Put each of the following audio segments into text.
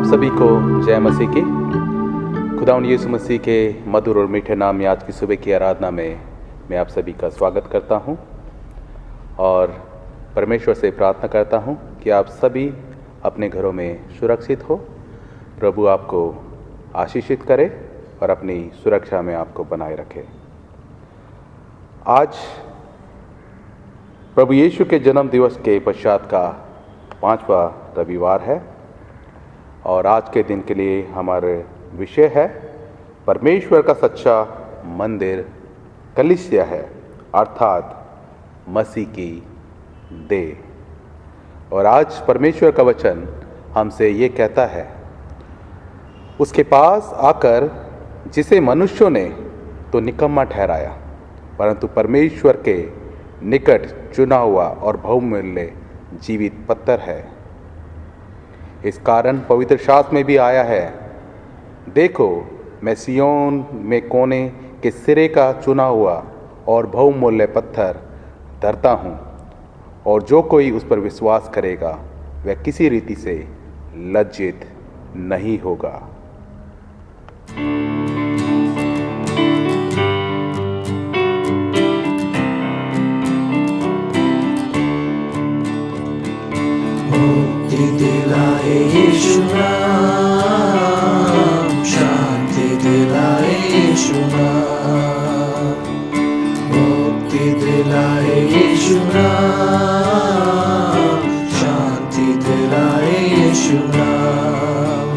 आप सभी को जय मसीह की। खुदावंद यीशु मसीह के मधुर और मीठे नाम में आज की सुबह की आराधना में मैं आप सभी का स्वागत करता हूं और परमेश्वर से प्रार्थना करता हूं कि आप सभी अपने घरों में सुरक्षित हो। प्रभु आपको आशीषित करे और अपनी सुरक्षा में आपको बनाए रखे। आज प्रभु यीशु के जन्म दिवस के पश्चात का 5वां रविवार है और आज के दिन के लिए हमारे विषय है परमेश्वर का सच्चा मंदिर कलीसिया है, अर्थात मसीह की देह। और आज परमेश्वर का वचन हमसे ये कहता है, उसके पास आकर जिसे मनुष्यों ने तो निकम्मा ठहराया, परंतु परमेश्वर के निकट चुना हुआ और बहुमूल्य जीवित पत्थर है। इस कारण पवित्र शास्त्र में भी आया है, देखो मैं सिय्योन में कोने के सिरे का चुना हुआ और बहुमूल्य पत्थर धरता हूँ, और जो कोई उस पर विश्वास करेगा वह किसी रीति से लज्जित नहीं होगा। दिलाए यीशु नाम, शांति दिलाए यीशु नाम, मुक्ति दिलाए यीशु नाम, शांति दिलाए यीशु नाम।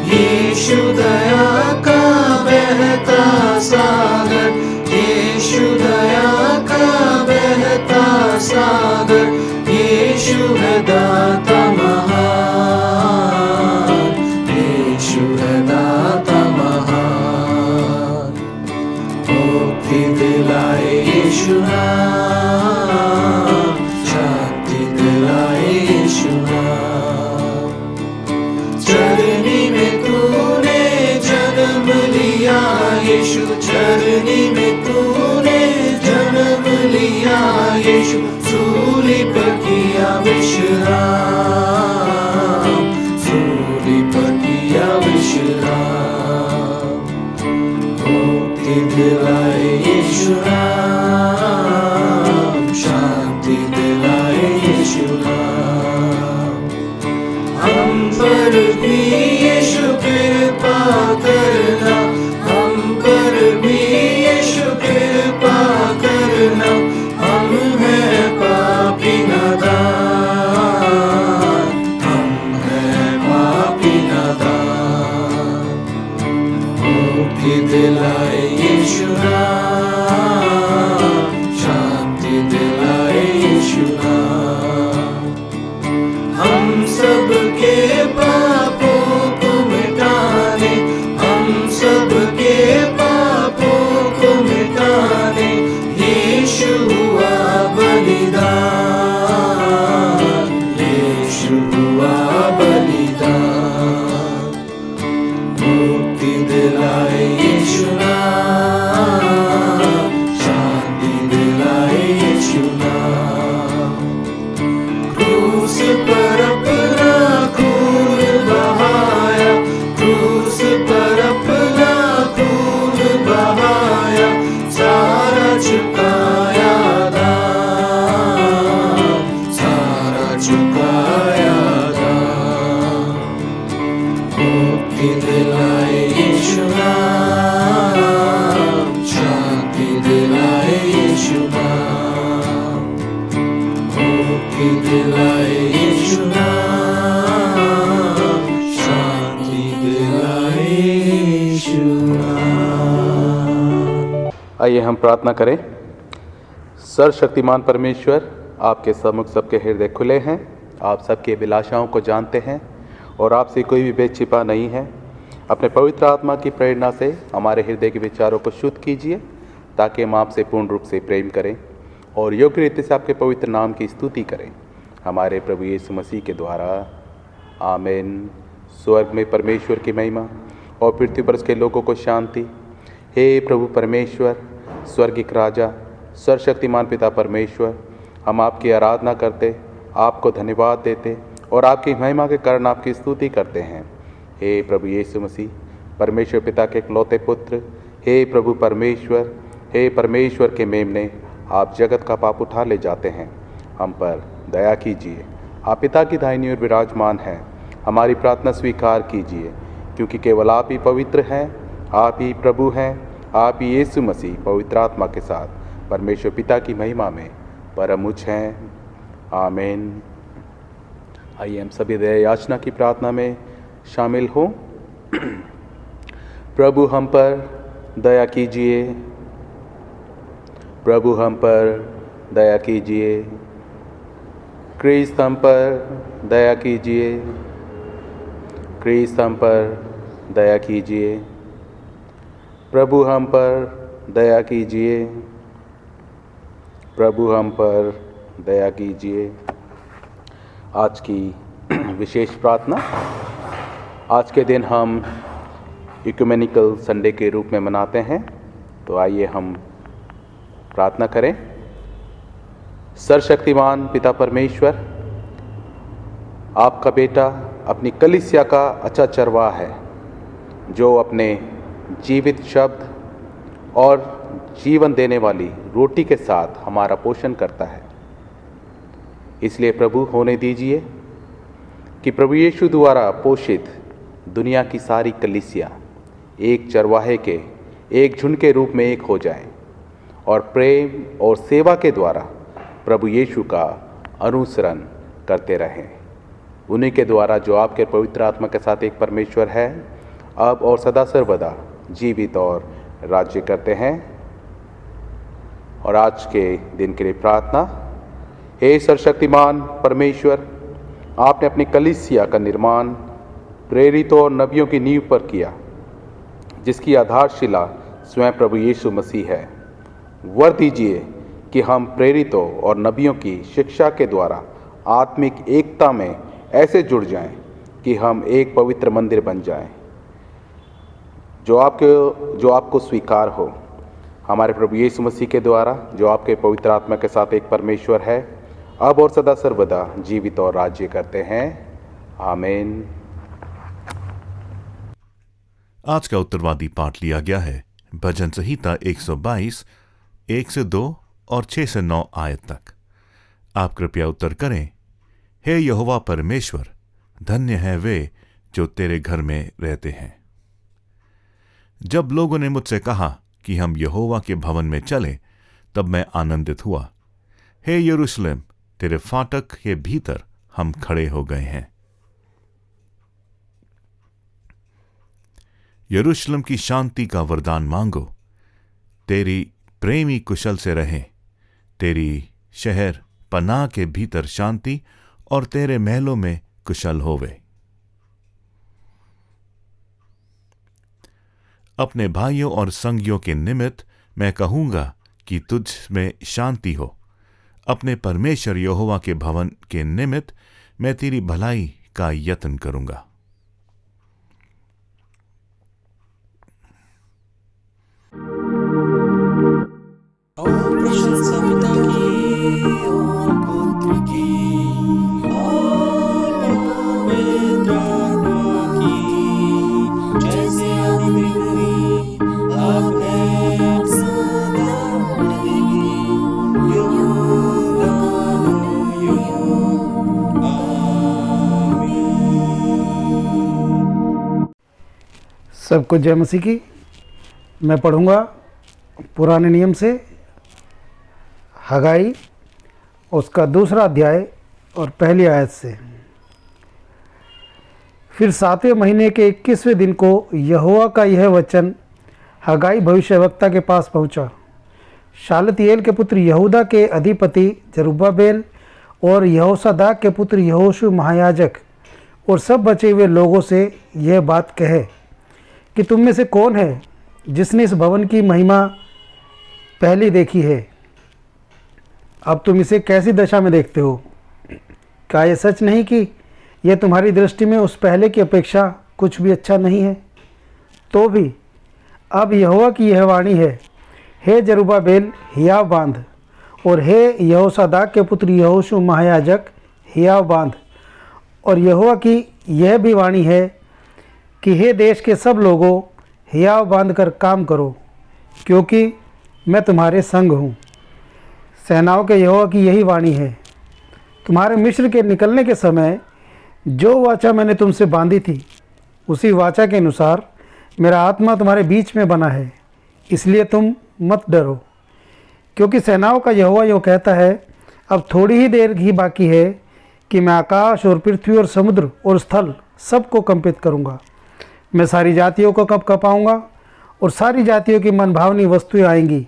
यीशु दया का बहता सागर, यीशु दया का बहता सागर, यीशु है दाता महान, यीशु है दाता महान। मुक्ति दिलाए यीशु नाम, शांति दिलाए यीशु नाम। चरनी में तूने जन्म लिया यीशु, चरनी में तूने जन्म लिया यीशु, सूली पर किया विश्राम, सूली पर किया विश्राम। मुक्ति दिलाए यीशु नाम, शांति दिलाए यीशु नाम। हम पर भी यीशु कृपा करना, हम पर भी यीशु कृपा करना। हम हैं पापी नादान, हम हैं पापी नादान। मुक्ति दिलाए यीशु नाम, शांति दिलाए यीशु नाम। हम सबके पापों को मिटाने, हम सबके पापों को मिटाने यीशु हुआ बलिदान, यीशु हुआ बलिदान। मुक्ति दिलाए यीशु नाम, शांति दिलाए यीशु नाम। क्रूस पर अपना खून बहाया, क्रूस पर अपना खून बहाया, सारा चुकाया दाम, सारा चुकाया दाम। मुक्ति दिलाए यीशु नाम, शांति दिलाए यीशु नाम। मुक्ति दिलाए यीशु नाम, शांति दिलाए यीशु नाम। आइए हम प्रार्थना करें। सर्वशक्तिमान परमेश्वर, आपके सम्मुख सबके हृदय खुले हैं, आप सबकी अभिलाषाओं को जानते हैं और आपसे कोई भी भेद छिपा नहीं है। अपने पवित्र आत्मा की प्रेरणा से हमारे हृदय के विचारों को शुद्ध कीजिए, ताकि हम आपसे पूर्ण रूप से प्रेम करें और योग्य रीति से आपके पवित्र नाम की स्तुति करें, हमारे प्रभु यीशु मसीह के द्वारा। आमीन। स्वर्ग में परमेश्वर की महिमा और पृथ्वी पर उसके लोगों को शांति। हे प्रभु परमेश्वर, स्वर्गिक राजा, सर्वशक्तिमान पिता परमेश्वर, हम आपकी आराधना करते, आपको धन्यवाद देते और आपकी महिमा के कारण आपकी स्तुति करते हैं। हे प्रभु यीशु मसीह, परमेश्वर पिता के इकलौते पुत्र, हे प्रभु परमेश्वर, हे परमेश्वर के मेमने, आप जगत का पाप उठा ले जाते हैं, हम पर दया कीजिए। आप पिता की दाहिनी ओर विराजमान हैं, हमारी प्रार्थना स्वीकार कीजिए, क्योंकि केवल आप ही पवित्र हैं, आप ही प्रभु हैं, आप ही यीशु मसीह पवित्र आत्मा के साथ परमेश्वर पिता की महिमा में परम उच्च हैं। आमीन। आइए हम सभी दया याचना की प्रार्थना में शामिल हों। प्रभु हम पर दया कीजिए, प्रभु हम पर दया कीजिए, क्रिस्त हम पर दया कीजिए, क्रिस्त हम पर दया कीजिए, प्रभु हम पर दया कीजिए, प्रभु हम पर दया कीजिए। आज की विशेष प्रार्थना, आज के दिन हम इक्यूमेनिकल संडे के रूप में मनाते हैं। तो आइए हम प्रार्थना करें। सर्वशक्तिमान पिता परमेश्वर, आपका बेटा अपनी कलीसिया का अच्छा चरवाहा है, जो अपने जीवित शब्द और जीवन देने वाली रोटी के साथ हमारा पोषण करता है। इसलिए प्रभु होने दीजिए कि प्रभु यीशु द्वारा पोषित दुनिया की सारी कलीसिया एक चरवाहे के एक झुंड के रूप में एक हो जाए और प्रेम और सेवा के द्वारा प्रभु यीशु का अनुसरण करते रहें। उन्हीं के द्वारा जो आपके पवित्र आत्मा के साथ एक परमेश्वर है, अब और सदा सर्वदा जीवित और राज्य करते हैं। और आज के दिन के लिए प्रार्थना। हे सर्वशक्तिमान परमेश्वर, आपने अपनी कलीसिया का निर्माण प्रेरितों और नबियों की नींव पर किया, जिसकी आधारशिला स्वयं प्रभु यीशु मसीह है। वर दीजिए कि हम प्रेरितों और नबियों की शिक्षा के द्वारा आत्मिक एकता में ऐसे जुड़ जाएं कि हम एक पवित्र मंदिर बन जाएं, जो आपको स्वीकार हो। हमारे प्रभु यीशु मसीह के द्वारा, जो आपके पवित्र आत्मा के साथ एक परमेश्वर है, अब और सदा सर्वदा जीवित और राज्य करते हैं। आमीन। आज का उत्तरवादी पाठ लिया गया है भजन संहिता 122 1 से 2 और 6 से 9 आयत तक। आप कृपया उत्तर करें। हे यहोवा परमेश्वर, धन्य है वे जो तेरे घर में रहते हैं। जब लोगों ने मुझसे कहा कि हम यहोवा के भवन में चलें, तब मैं आनंदित हुआ। हे यरूशलेम, तेरे फाटक के भीतर हम खड़े हो गए हैं। यरूशलेम की शांति का वरदान मांगो। तेरी प्रेमी कुशल से रहें। तेरी शहर पनाह के भीतर शांति और तेरे महलों में कुशल होवे। अपने भाइयों और संगियों के निमित्त मैं कहूंगा कि तुझ में शांति हो। अपने परमेश्वर यहोवा के भवन के निमित्त मैं तेरी भलाई का यत्न करूंगा। और प्रशंसा पिता की और पुत्र की और पवित्र आत्मा की, जैसे आदि में हुई अब है अब सदा रहेगी, युग अनुयुग। आमीन। सबको जय मसीह की। मैं पढ़ूंगा पुराने नियम से हगाई, उसका 2 अध्याय और पहली आयत से। फिर 7वें महीने के 21वें दिन को यहोवा का यह वचन हगाई भविष्यवक्ता के पास पहुंचा। शालतिएल के पुत्र यहूदा के अधिपति जरुब्बाबेल और यहोसादाक के पुत्र यहोशू महायाजक और सब बचे हुए लोगों से यह बात कहे कि तुम में से कौन है जिसने इस भवन की महिमा पहली देखी है? अब तुम इसे कैसी दशा में देखते हो? क्या यह सच नहीं कि यह तुम्हारी दृष्टि में उस पहले की अपेक्षा कुछ भी अच्छा नहीं है? तो भी अब यहोवा की यह वाणी है, हे जरुब्बाबेल हियाव बांध, और हे यहोसादाक के पुत्र यहोशू महायाजक हियाव बांध, और यहोवा की यह भी वाणी है कि हे देश के सब लोगों, हियाव बांधकर काम करो, क्योंकि मैं तुम्हारे संग हूँ। सेनाओं के यहोवा की यही वाणी है, तुम्हारे मिस्र के निकलने के समय जो वाचा मैंने तुमसे बांधी थी, उसी वाचा के अनुसार मेरा आत्मा तुम्हारे बीच में बना है, इसलिए तुम मत डरो। क्योंकि सेनाओं का यहोवा यूँ कहता है, अब थोड़ी ही देर ही बाकी है कि मैं आकाश और पृथ्वी और समुद्र और स्थल सबको कंपित करूँगा। मैं सारी जातियों को कँपाऊँगा और सारी जातियों की मनभावनी वस्तुएं आएंगी,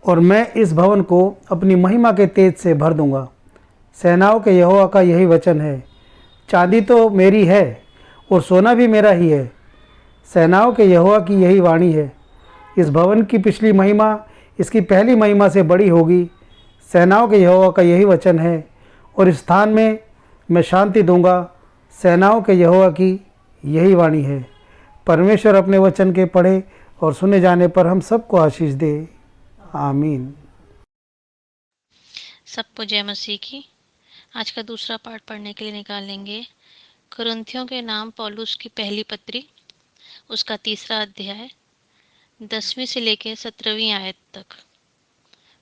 और मैं इस भवन को अपनी महिमा के तेज से भर दूँगा। सेनाओं के यहोवा का यही वचन है। चांदी तो मेरी है और सोना भी मेरा ही है। सेनाओं के यहोवा की यही वाणी है, इस भवन की पिछली महिमा इसकी पहली महिमा से बड़ी होगी। सेनाओं के यहोवा का यही वचन है, और इस स्थान में मैं शांति दूंगा। सेनाओं के यहोवा की यही वाणी है। परमेश्वर अपने वचन के पढ़े और सुने जाने पर हम सबको आशीष दे। आमीन। सबको जय मसीह की। आज का दूसरा पाठ पढ़ने के लिए निकालेंगे कुरिन्थियों के नाम पौलुस की पहली पत्री, उसका 3रा अध्याय 10वीं से लेकर 17वीं आयत तक।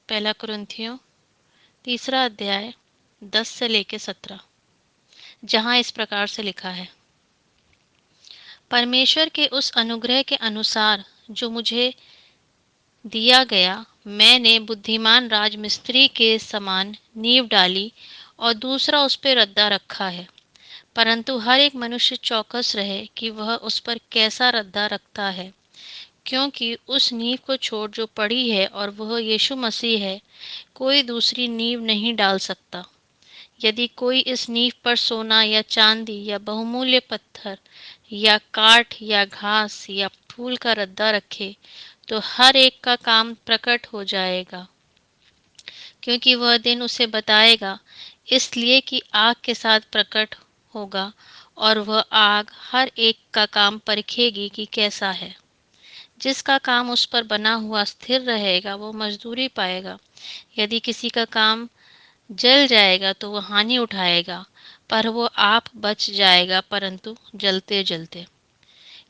पहला कुरिन्थियों 3रा अध्याय 10 से लेकर 17, जहाँ इस प्रकार से लिखा है, परमेश्वर के उस अनुग्रह के अनुसार जो मुझे दिया गया, मैंने बुद्धिमान राजमिस्त्री के समान नींव डाली और दूसरा उस पर रद्दा रखा है। परंतु हर एक मनुष्य चौकस रहे कि वह उस पर कैसा रद्दा रखता है, क्योंकि उस नींव को छोड़ जो पड़ी है और वह यीशु मसीह है, कोई दूसरी नींव नहीं डाल सकता। यदि कोई इस नींव पर सोना या चांदी या बहुमूल्य पत्थर या काठ या घास या फूल का रद्दा रखे, तो हर एक का काम प्रकट हो जाएगा, क्योंकि वह दिन उसे बताएगा, इसलिए कि आग के साथ प्रकट होगा, और वह आग हर एक का काम परखेगी कि कैसा है। जिसका काम उस पर बना हुआ स्थिर रहेगा, वो मजदूरी पाएगा। यदि किसी का काम जल जाएगा तो वह हानि उठाएगा, पर वो आप बच जाएगा, परंतु जलते जलते।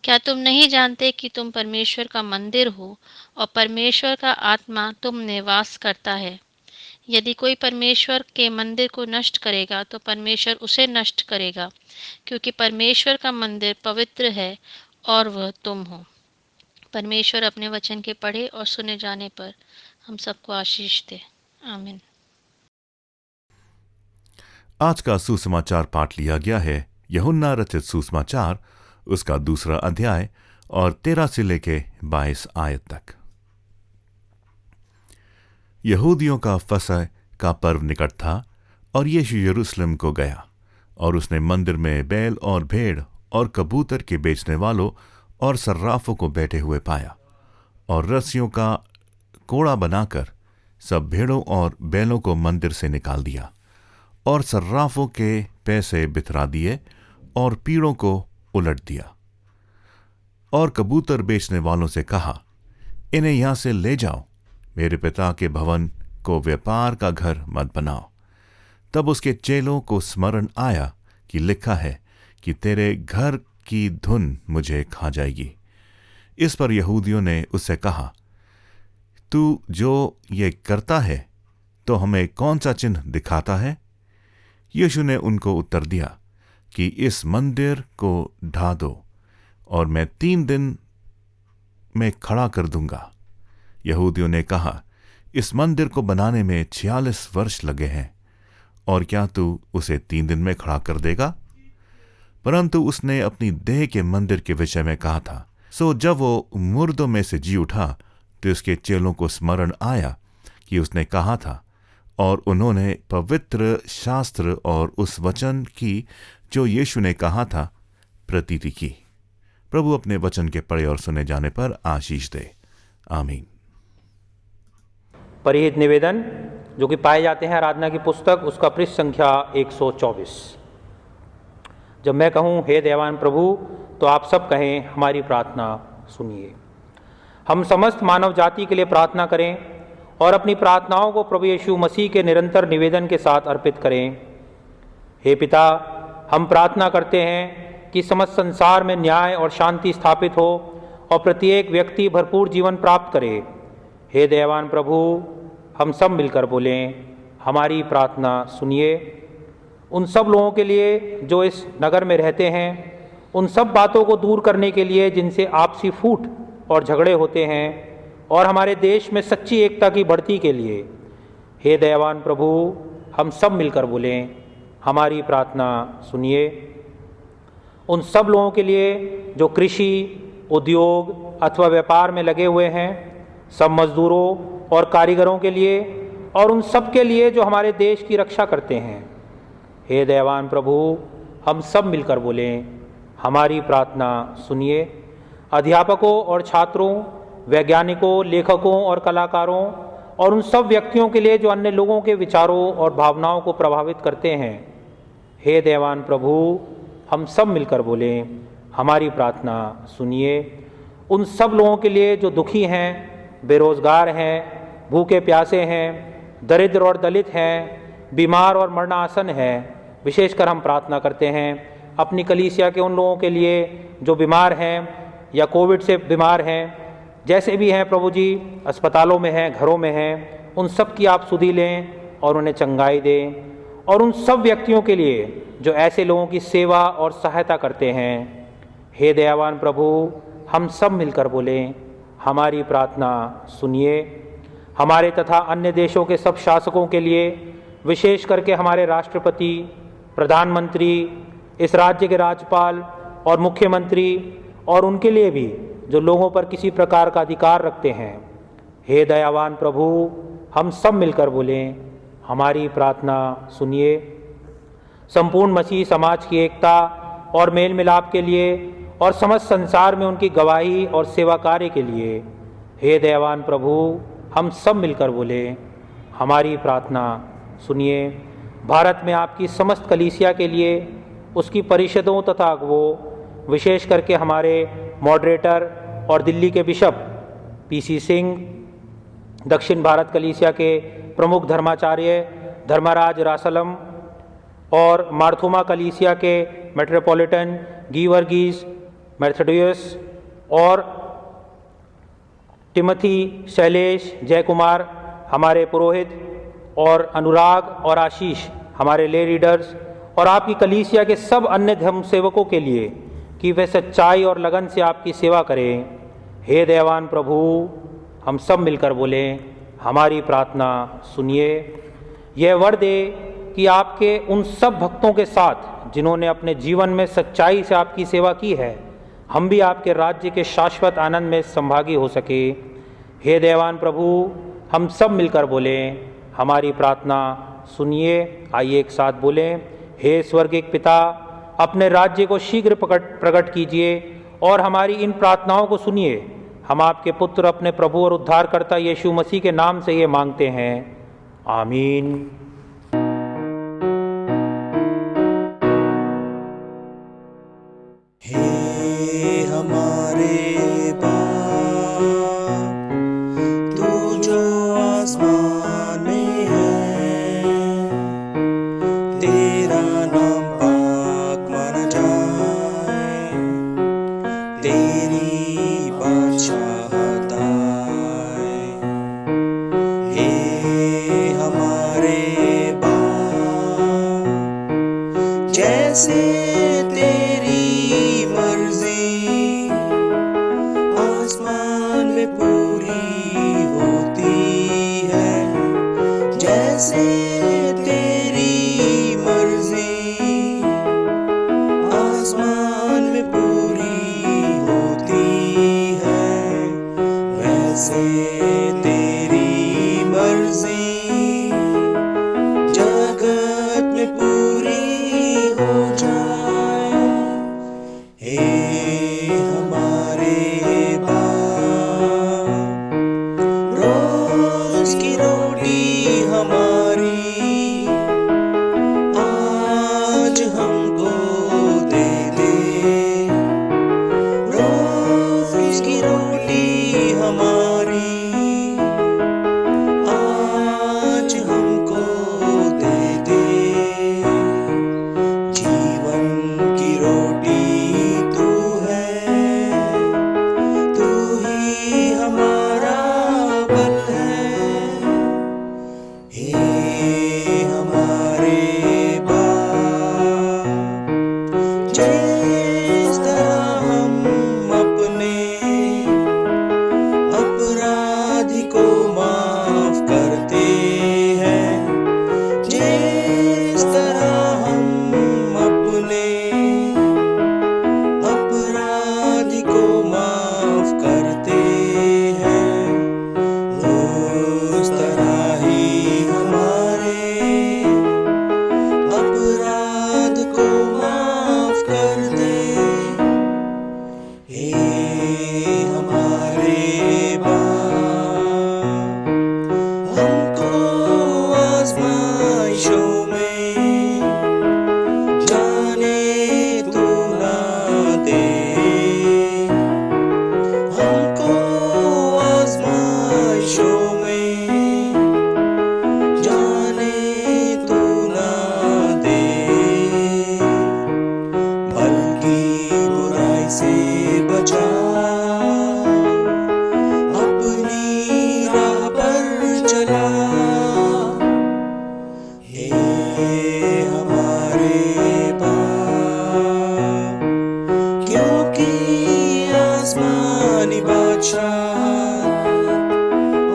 क्या तुम नहीं जानते कि तुम परमेश्वर का मंदिर हो और परमेश्वर का आत्मा तुम में वास करता है? यदि कोई परमेश्वर के मंदिर को नष्ट करेगा तो परमेश्वर उसे नष्ट करेगा, क्योंकि परमेश्वर का मंदिर पवित्र है और वह तुम हो। परमेश्वर अपने वचन के पढ़े और सुने जाने पर हम सबको आशीष दे। आमीन। आज का सुसमाचार पाठ लिया गया है यूहन्ना रचित सुसमाचार, उसका 2रा अध्याय और 13 से लेके 22 आयत तक। यहूदियों का फसह का पर्व निकट था और यीशु यरूशलेम को गया, और उसने मंदिर में बैल और भेड़ और कबूतर के बेचने वालों और सर्राफों को बैठे हुए पाया, और रस्सियों का कोड़ा बनाकर सब भेड़ों और बैलों को मंदिर से निकाल दिया, और सर्राफों के पैसे बिथरा दिए और पीड़ों को उलट दिया। और कबूतर बेचने वालों से कहा, इन्हें यहां से ले जाओ, मेरे पिता के भवन को व्यापार का घर मत बनाओ। तब उसके चेलों को स्मरण आया कि लिखा है कि तेरे घर की धुन मुझे खा जाएगी। इस पर यहूदियों ने उससे कहा, तू जो ये करता है तो हमें कौन सा चिन्ह दिखाता है? यीशु ने उनको उत्तर दिया कि इस मंदिर को ढा दो और मैं 3 दिन में खड़ा कर दूंगा। यहूदियों ने कहा, इस मंदिर को बनाने में 46 वर्ष लगे हैं, और क्या तू उसे 3 दिन में खड़ा कर देगा? परंतु उसने अपनी देह के मंदिर के विषय में कहा था। सो जब वो मुर्दों में से जी उठा तो उसके चेलों को स्मरण आया कि उसने कहा था, और उन्होंने पवित्र शास्त्र और उस वचन की जो यीशु ने कहा था प्रतीति की। प्रभु अपने वचन के पढ़े और सुने जाने पर आशीष दे। आमीन। परिहित निवेदन जो कि पाए जाते हैं आराधना की पुस्तक, उसका पृष्ठ संख्या 124। जब मैं कहूँ हे दयावान प्रभु, तो आप सब कहें हमारी प्रार्थना सुनिए। हम समस्त मानव जाति के लिए प्रार्थना करें और अपनी प्रार्थनाओं को प्रभु यीशु मसीह के निरंतर निवेदन के साथ अर्पित करें। हे पिता, हम प्रार्थना करते हैं कि समस्त संसार में न्याय और शांति स्थापित हो और प्रत्येक व्यक्ति भरपूर जीवन प्राप्त करे। हे दयावान प्रभु, हम सब मिलकर बोलें, हमारी प्रार्थना सुनिए। उन सब लोगों के लिए जो इस नगर में रहते हैं, उन सब बातों को दूर करने के लिए जिनसे आपसी फूट और झगड़े होते हैं, और हमारे देश में सच्ची एकता की बढ़ती के लिए, हे दयावान प्रभु, हम सब मिलकर बोलें, हमारी प्रार्थना सुनिए। उन सब लोगों के लिए जो कृषि, उद्योग अथवा व्यापार में लगे हुए हैं, सब मजदूरों और कारीगरों के लिए, और उन सब के लिए जो हमारे देश की रक्षा करते हैं, हे दयावान प्रभु, हम सब मिलकर बोलें, हमारी प्रार्थना सुनिए। अध्यापकों और छात्रों, वैज्ञानिकों, लेखकों और कलाकारों, और उन सब व्यक्तियों के लिए जो अन्य लोगों के विचारों और भावनाओं को प्रभावित करते हैं, हे दयावान प्रभु, हम सब मिलकर बोलें, हमारी प्रार्थना सुनिए। उन सब लोगों के लिए जो दुखी हैं, बेरोजगार हैं, भूखे प्यासे हैं, दरिद्र और दलित हैं, बीमार और मरणासन हैं, विशेषकर हम प्रार्थना करते हैं अपनी कलीसिया के उन लोगों के लिए जो बीमार हैं या कोविड से बीमार हैं, जैसे भी हैं प्रभु जी, अस्पतालों में हैं, घरों में हैं, उन सब की आप सुधि लें और उन्हें चंगाई दें। और उन सब व्यक्तियों के लिए जो ऐसे लोगों की सेवा और सहायता करते हैं, हे दयावान प्रभु, हम सब मिलकर बोलें, हमारी प्रार्थना सुनिए। हमारे तथा अन्य देशों के सब शासकों के लिए, विशेष करके हमारे राष्ट्रपति, प्रधानमंत्री, इस राज्य के राज्यपाल और मुख्यमंत्री, और उनके लिए भी जो लोगों पर किसी प्रकार का अधिकार रखते हैं, हे दयावान प्रभु, हम सब मिलकर बोलें, हमारी प्रार्थना सुनिए। संपूर्ण मसीह समाज की एकता और मेल मिलाप के लिए और समस्त संसार में उनकी गवाही और सेवा कार्य के लिए, हे दयावान प्रभु, हम सब मिलकर बोलें, हमारी प्रार्थना सुनिए। भारत में आपकी समस्त कलीसिया के लिए, उसकी परिषदों तथा अगुवों, विशेष करके हमारे मॉडरेटर और दिल्ली के बिशप पीसी सिंह, दक्षिण भारत कलीसिया के प्रमुख धर्माचार्य धर्मराज रासलम और मार्थोमा कलीसिया के मेट्रोपॉलिटन गीवर्गीज मैथोडियस और टिमथी शैलेश जयकुमार हमारे पुरोहित, और अनुराग और आशीष हमारे ले रीडर्स, और आपकी कलीसिया के सब अन्य धर्म सेवकों के लिए कि वे सच्चाई और लगन से आपकी सेवा करें, हे दयावान प्रभु, हम सब मिलकर बोलें, हमारी प्रार्थना सुनिए। यह वर दे कि आपके उन सब भक्तों के साथ जिन्होंने अपने जीवन में सच्चाई से आपकी सेवा की है, हम भी आपके राज्य के शाश्वत आनंद में संभागी हो सके। हे दयावान प्रभु, हम सब मिलकर बोलें, हमारी प्रार्थना सुनिए। आइए एक साथ बोलें, हे स्वर्गीय पिता, अपने राज्य को शीघ्र प्रकट कीजिए और हमारी इन प्रार्थनाओं को सुनिए। हम आपके पुत्र, अपने प्रभु और उद्धारकर्ता यीशु मसीह के नाम से ये मांगते हैं, आमीन। हे हमारे बाप, तू जो आसमान में है, तेरा नाम पाक माना जाए, तेरी बादशाहत आए। हे हमारे बाप, जैसे आसमान में पूरी होती है, जैसे तेरी मर्जी आसमान में पूरी होती है, वैसे तेरी मर्जी जगत में पूरी हो जाए। हे हमारे रोज की रोटी हमारी हे हमारे बाप, जिस तरह हम अपने अपराधी को माफ करते हैं, जिस तरह हम अपने अपराधी को माफ करते हैं, उस तरह ही हमारे अपराध को माफ कर दे। हे हमारे बाप, हमको आजमाइशों में जाने तू ना दे, हमको आजमाइशों में जाने तू ना दे, बल्कि बुराई से बचा, अपनी राह पर चला। हे हमारे बाप, क्योंकि आसमानी बादशाह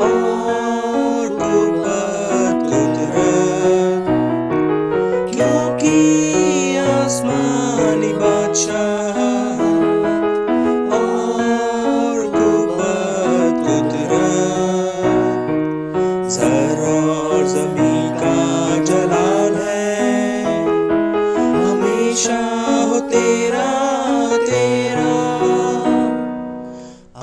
और कुव्वत कुदरत, क्योंकि आसमानी बादशाह और कुव्वत कुदरत, ज़र और ज़मीं का जलाल है, हमेशा हो तेरा तेरा।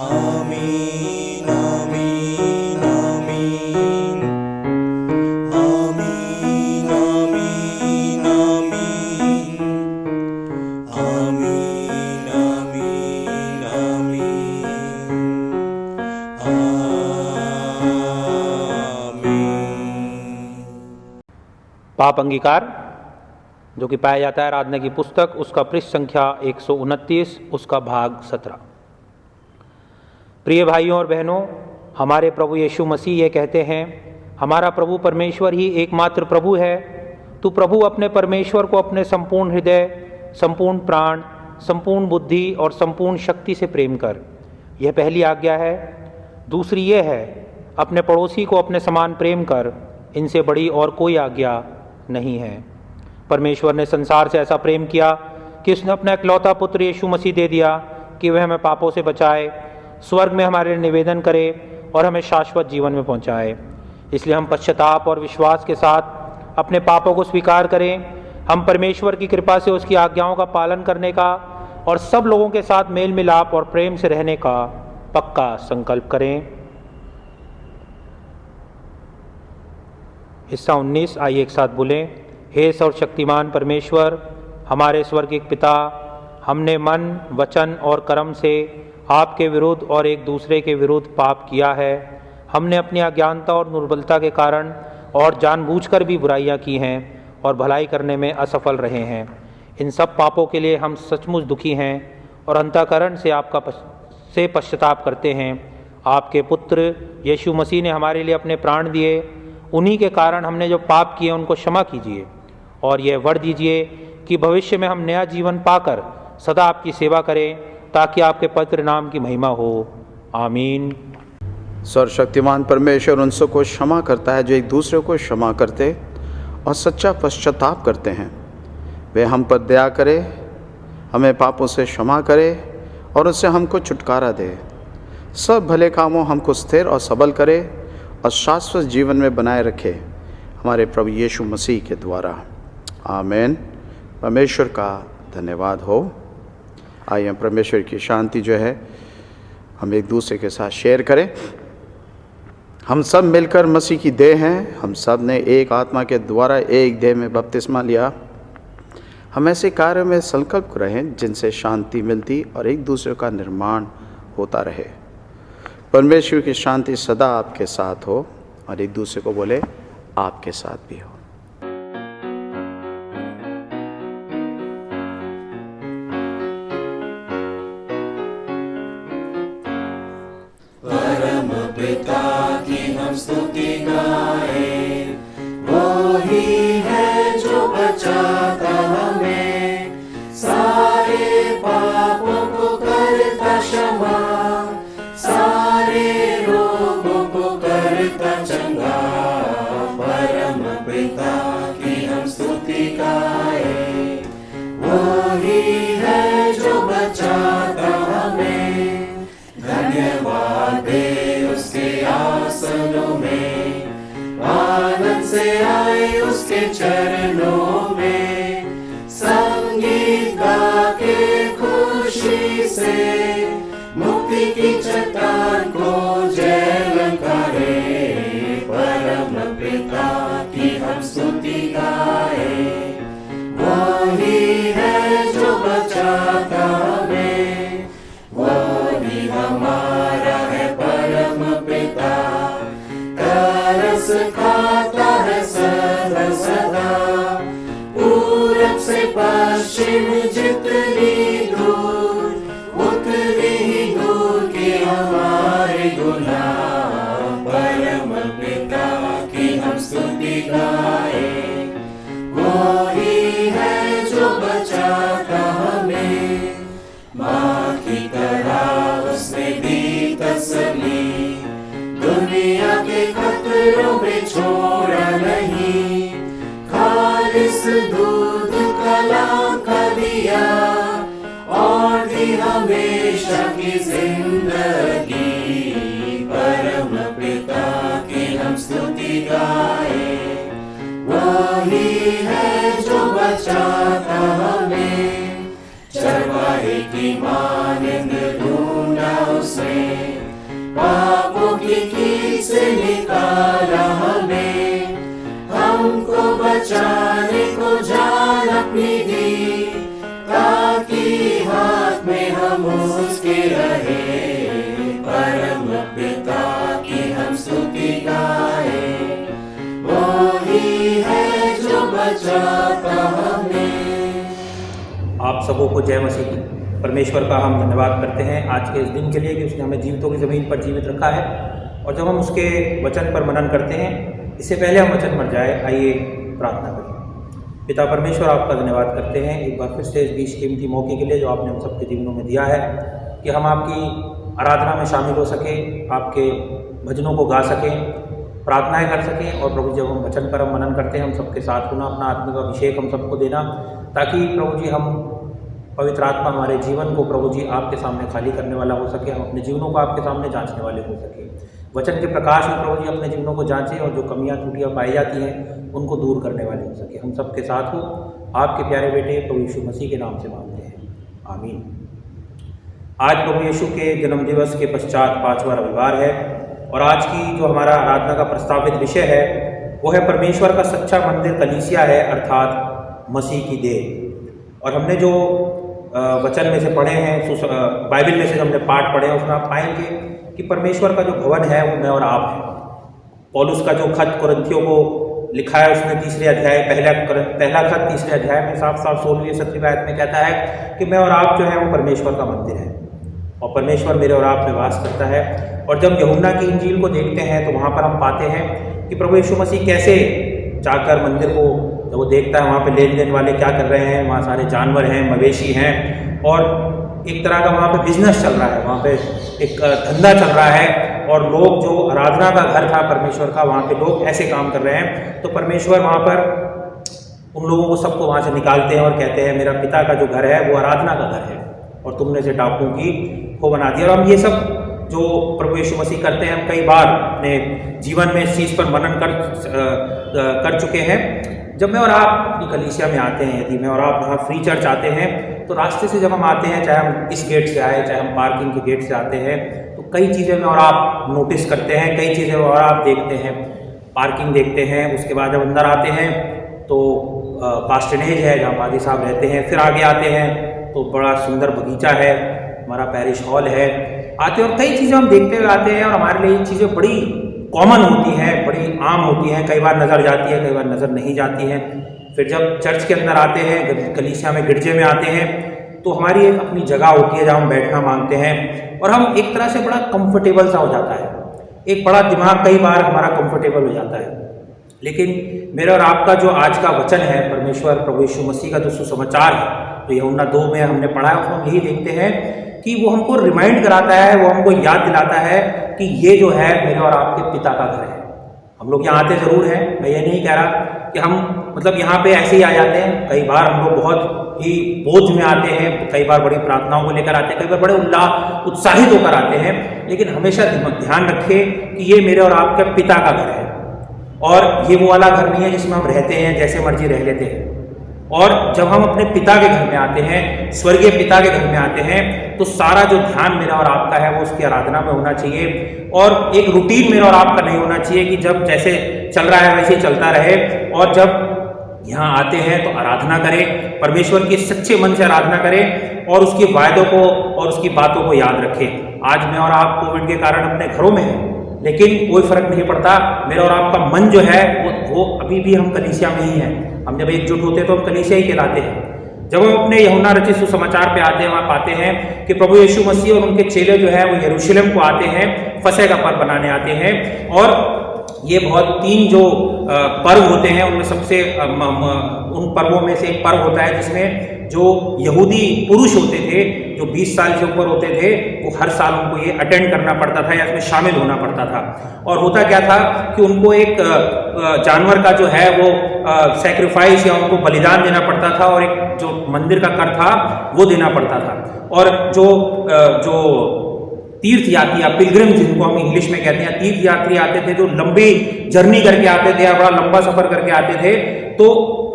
आमीन आमीन आमीन, आमीन आमीन आमीन, आमीन आमीन आमीन, आमीन। पाप अंगीकार जो कि पाया जाता है आराधना की पुस्तक, उसका पृष्ठ संख्या 129, उसका भाग 17। प्रिय भाइयों और बहनों, हमारे प्रभु यीशु मसीह ये कहते हैं, हमारा प्रभु परमेश्वर ही एकमात्र प्रभु है। तू प्रभु अपने परमेश्वर को अपने संपूर्ण हृदय, संपूर्ण प्राण, संपूर्ण बुद्धि और संपूर्ण शक्ति से प्रेम कर। यह पहली आज्ञा है। दूसरी यह है, अपने पड़ोसी को अपने समान प्रेम कर। इनसे बड़ी और कोई आज्ञा नहीं है। परमेश्वर ने संसार से ऐसा प्रेम किया कि उसने अपना इकलौता पुत्र यीशु मसीह दे दिया कि वह हमें पापों से बचाए, स्वर्ग में हमारे निवेदन करे और हमें शाश्वत जीवन में पहुंचाए। इसलिए हम पश्चाताप और विश्वास के साथ अपने पापों को स्वीकार करें। हम परमेश्वर की कृपा से उसकी आज्ञाओं का पालन करने का और सब लोगों के साथ मेल मिलाप और प्रेम से रहने का पक्का संकल्प करें। हिस्सा 19, आइए एक साथ बोलें। हे सर्वशक्तिमान परमेश्वर, हमारे स्वर्गिक पिता, हमने मन, वचन और कर्म से आपके विरुद्ध और एक दूसरे के विरुद्ध पाप किया है। हमने अपनी अज्ञानता और दुर्बलता के कारण और जानबूझकर भी बुराइयां की हैं और भलाई करने में असफल रहे हैं। इन सब पापों के लिए हम सचमुच दुखी हैं और अंतःकरण से से पश्चाताप करते हैं। आपके पुत्र यीशु मसीह ने हमारे लिए अपने प्राण दिए। उन्हीं के कारण हमने जो पाप किए उनको क्षमा कीजिए और यह वर दीजिए कि भविष्य में हम नया जीवन पाकर सदा आपकी सेवा करें, ताकि आपके पवित्र नाम की महिमा हो। आमीन। सर्वशक्तिमान परमेश्वर उन सबको क्षमा करता है जो एक दूसरे को क्षमा करते और सच्चा पश्चाताप करते हैं। वे हम पर दया करे, हमें पापों से क्षमा करे और उससे हमको छुटकारा दे। सब भले कामों हमको स्थिर और सबल करे और शाश्वत जीवन में बनाए रखे, हमारे प्रभु यीशु मसीह के द्वारा। आमीन। परमेश्वर का धन्यवाद हो। आइए हम परमेश्वर की शांति जो है हम एक दूसरे के साथ शेयर करें। हम सब मिलकर मसीह की देह हैं। हम सब ने एक आत्मा के द्वारा एक देह में बपतिस्मा लिया। हम ऐसे कार्यों में संकल्प रहें जिनसे शांति मिलती और एक दूसरे का निर्माण होता रहे। परमेश्वर की शांति सदा आपके साथ हो और एक दूसरे को बोले आपके साथ भी हो। परम पिता की हम स्तुति गाएं, बचाता हमें, सारे पापों को करता क्षमा, सारे रोगों को करता चंगा। परम पिता की हम स्तुति गाए, वही है जो बचाता हमें। धन्यवाद दे उसके आसनों में, आनंद से आए उसके चरणों में। संगीत गा के खुशी से, मुक्ति की चट्टान को जय ललकारे। परम पिता की हम स्तुति गाए, वही है जो बचाता हमें, वही हमारा है परम पिता। तरस खाता है सदा सदा, पूरब से पश्चिम जितनी दूर, उतनी ही दूर के हमारे गुनाह। परम पिता की हम स्तुति गाए, वही है जो बचाता हमें। माँ की तरह उसने दी तसल्ली, दुनिया के खतरों में छोड़ा नहीं। खालिस दूध कलाम का दिया, और दी हमेशा की जिंदगी। परम पिता की हम स्तुति गाए, वही है जो बचाता हमें। चरवाहे की मानंद ढूंढा उसने, पापों की कीट से निकाला हमें। हमको बचाने को जान अपनी दी, ताकि हाथ में हम उसके रहे। परम पिता की हम स्तुति गाए, वही है जो बचाता हमें। आप सबों को जय मसीह की। परमेश्वर का हम धन्यवाद करते हैं आज के इस दिन के लिए कि उसने हमें जीवितों की ज़मीन पर जीवित रखा है। और जब हम उसके वचन पर मनन करते हैं, इससे पहले हम वचन पर जाए, आइए प्रार्थना करें। पिता परमेश्वर, आपका धन्यवाद करते हैं एक बार फिर से इस बीच कीमती मौके के लिए जो आपने हम सबके जीवनों में दिया है, कि हम आपकी आराधना में शामिल हो सकें, आपके भजनों को गा सकें, प्रार्थनाएं कर सकें। और प्रभु जब हम वचन पर हम मनन करते हैं, हम सबके साथ होना, अपना आत्मिक अभिषेक हम सबको देना, ताकि प्रभु जी हम पवित्र आत्मा हमारे जीवन को प्रभु जी आपके सामने खाली करने वाला हो सके, हम अपने जीवनों को आपके सामने जांचने वाले हो सके। वचन के प्रकाश में प्रभु जी अपने जीवनों को जांचें, और जो कमियां त्रुटियां पाई जाती हैं उनको दूर करने वाले हो सके। हम सबके साथ हो, आपके प्यारे बेटे प्रभु यीशु मसीह के नाम से मांगते हैं, आमीन। आज प्रभु यीशु के जन्म दिवस के पश्चात 5वां रविवार है, और आज की जो हमारा आराधना का प्रस्तावित विषय है वो है परमेश्वर का सच्चा मंदिर कलीसिया है, अर्थात मसीह की देह। और हमने जो वचन में से पढ़े हैं, बाइबल में से जो हमने पाठ पढ़े हैं, उसमें आप पाएंगे कि परमेश्वर का जो भवन है वो मैं और आप है। पौलुस का जो खत कुरिन्थियों को लिखा है, उसमें 3 अध्याय पहला खत 3 अध्याय में साफ साफ 16वीं 17वीं आयत में कहता है कि मैं और आप जो है वो परमेश्वर का मंदिर है, और परमेश्वर मेरे और आप में वास करता है। और जब यूहन्ना की इंजील को देखते हैं तो वहाँ पर हम पाते हैं कि प्रभु यीशु मसीह कैसे जाकर मंदिर को जब वो देखता है, वहाँ पे लेन देन वाले क्या कर रहे हैं, वहाँ सारे जानवर हैं, मवेशी हैं, और एक तरह का वहाँ पे बिजनेस चल रहा है, वहाँ पे एक धंधा चल रहा है। और लोग जो आराधना का घर था परमेश्वर का, वहाँ पे लोग ऐसे काम कर रहे हैं। तो परमेश्वर वहाँ पर उन लोगों को सबको वहाँ से निकालते हैं और कहते हैं मेरा पिता का जो घर है वो आराधना का घर है, और तुमने से डाकुओं की खो बना दिया। और हम ये सब जो प्रभु यीशु मसीह करते हैं, हम कई बार अपने जीवन में इस चीज़ पर मनन कर चुके हैं। जब मैं और आप अपनी कलीसिया में आते हैं, यदि मैं और आप यहाँ फ्री चर्च आते हैं, तो रास्ते से जब हम आते हैं, चाहे हम इस गेट से आए, चाहे हम पार्किंग के गेट से आते हैं, तो कई चीज़ें में और आप नोटिस करते हैं, कई चीज़ें और आप देखते हैं। पार्किंग देखते हैं, उसके बाद जब अंदर आते हैं तो पास्टनेज है जहाँ पादी साहब रहते हैं, फिर आगे आते हैं तो बड़ा सुंदर बगीचा है, हमारा पैरिश हॉल है, आते हैं और कई चीज़ें हम देखते हुए आते हैं। और हमारे लिए ये चीज़ें बड़ी कॉमन होती हैं, बड़ी आम होती हैं, कई बार नज़र जाती है, कई बार नज़र नहीं जाती हैं। फिर जब चर्च के अंदर आते हैं, कलीसिया में, गिरजे में आते हैं, तो हमारी एक अपनी जगह होती है जहाँ हम बैठना मांगते हैं, और हम एक तरह से बड़ा कंफर्टेबल सा हो जाता है। एक बड़ा दिमाग कई बार हमारा कंफर्टेबल हो जाता है। लेकिन मेरा और आपका जो आज का वचन है, परमेश्वर प्रभु यीशु मसीह का जो सुसमाचार है, तो यूहन्ना 2 में हमने पढ़ा है, उसमें हम यही देखते हैं कि वो हमको रिमाइंड कराता है, वो हमको याद दिलाता है कि ये जो है मेरे और आपके पिता का घर है। हम लोग यहाँ आते ज़रूर हैं, मैं ये नहीं कह रहा कि हम मतलब यहाँ पे ऐसे ही आ जाते हैं। कई बार हम लोग बहुत ही बोझ में आते हैं, कई बार बड़ी प्रार्थनाओं को लेकर आते हैं, कई बार बड़े उत्साहित होकर आते हैं, लेकिन हमेशा ध्यान रखें कि ये मेरे और आपके पिता का घर है, और ये वो वाला घर नहीं है जिसमें हम रहते हैं, जैसे मर्जी रह लेते हैं। और जब हम अपने पिता के घर में आते हैं, स्वर्गीय पिता के घर में आते हैं, तो सारा जो ध्यान मेरा और आपका है वो उसकी आराधना में होना चाहिए, और एक रूटीन मेरा और आपका नहीं होना चाहिए कि जब जैसे चल रहा है वैसे ही चलता रहे। और जब यहाँ आते हैं तो आराधना करें, परमेश्वर की सच्चे मन से आराधना करें, और उसके वायदों को और उसकी बातों को याद रखें। आज मैं और आप कोविड के कारण अपने घरों में हैं, लेकिन कोई फर्क नहीं पड़ता, मेरा और आपका मन जो है वो अभी भी हम कलीसिया में ही हैं। हम जब एकजुट होते हैं तो हम कलीसिया ही कहलाते हैं। जब हम अपने यूहन्ना रचित सुसमाचार पे आते हैं, वहाँ पाते हैं कि प्रभु यीशु मसीह और उनके चेले जो है वो यरूशलेम को आते हैं, फसह का पर्व बनाने आते हैं। और ये बहुत 3 जो पर्व होते हैं, उनमें सबसे उन पर्वों में से एक पर्व होता है जिसमें जो यहूदी पुरुष होते थे, जो 20 साल से ऊपर होते थे, वो हर साल उनको ये अटेंड करना पड़ता था या इसमें शामिल होना पड़ता था। और होता क्या था कि उनको एक जानवर का जो है वो सैक्रिफाइस या उनको बलिदान देना पड़ता था, और एक जो मंदिर का कर था वो देना पड़ता था। और जो तीर्थ यात्री या पिलग्रिम जिनको हम इंग्लिश में कहते हैं, तीर्थ यात्री आते थे जो लंबी जर्नी करके आते थे या बड़ा लंबा सफर करके आते थे, तो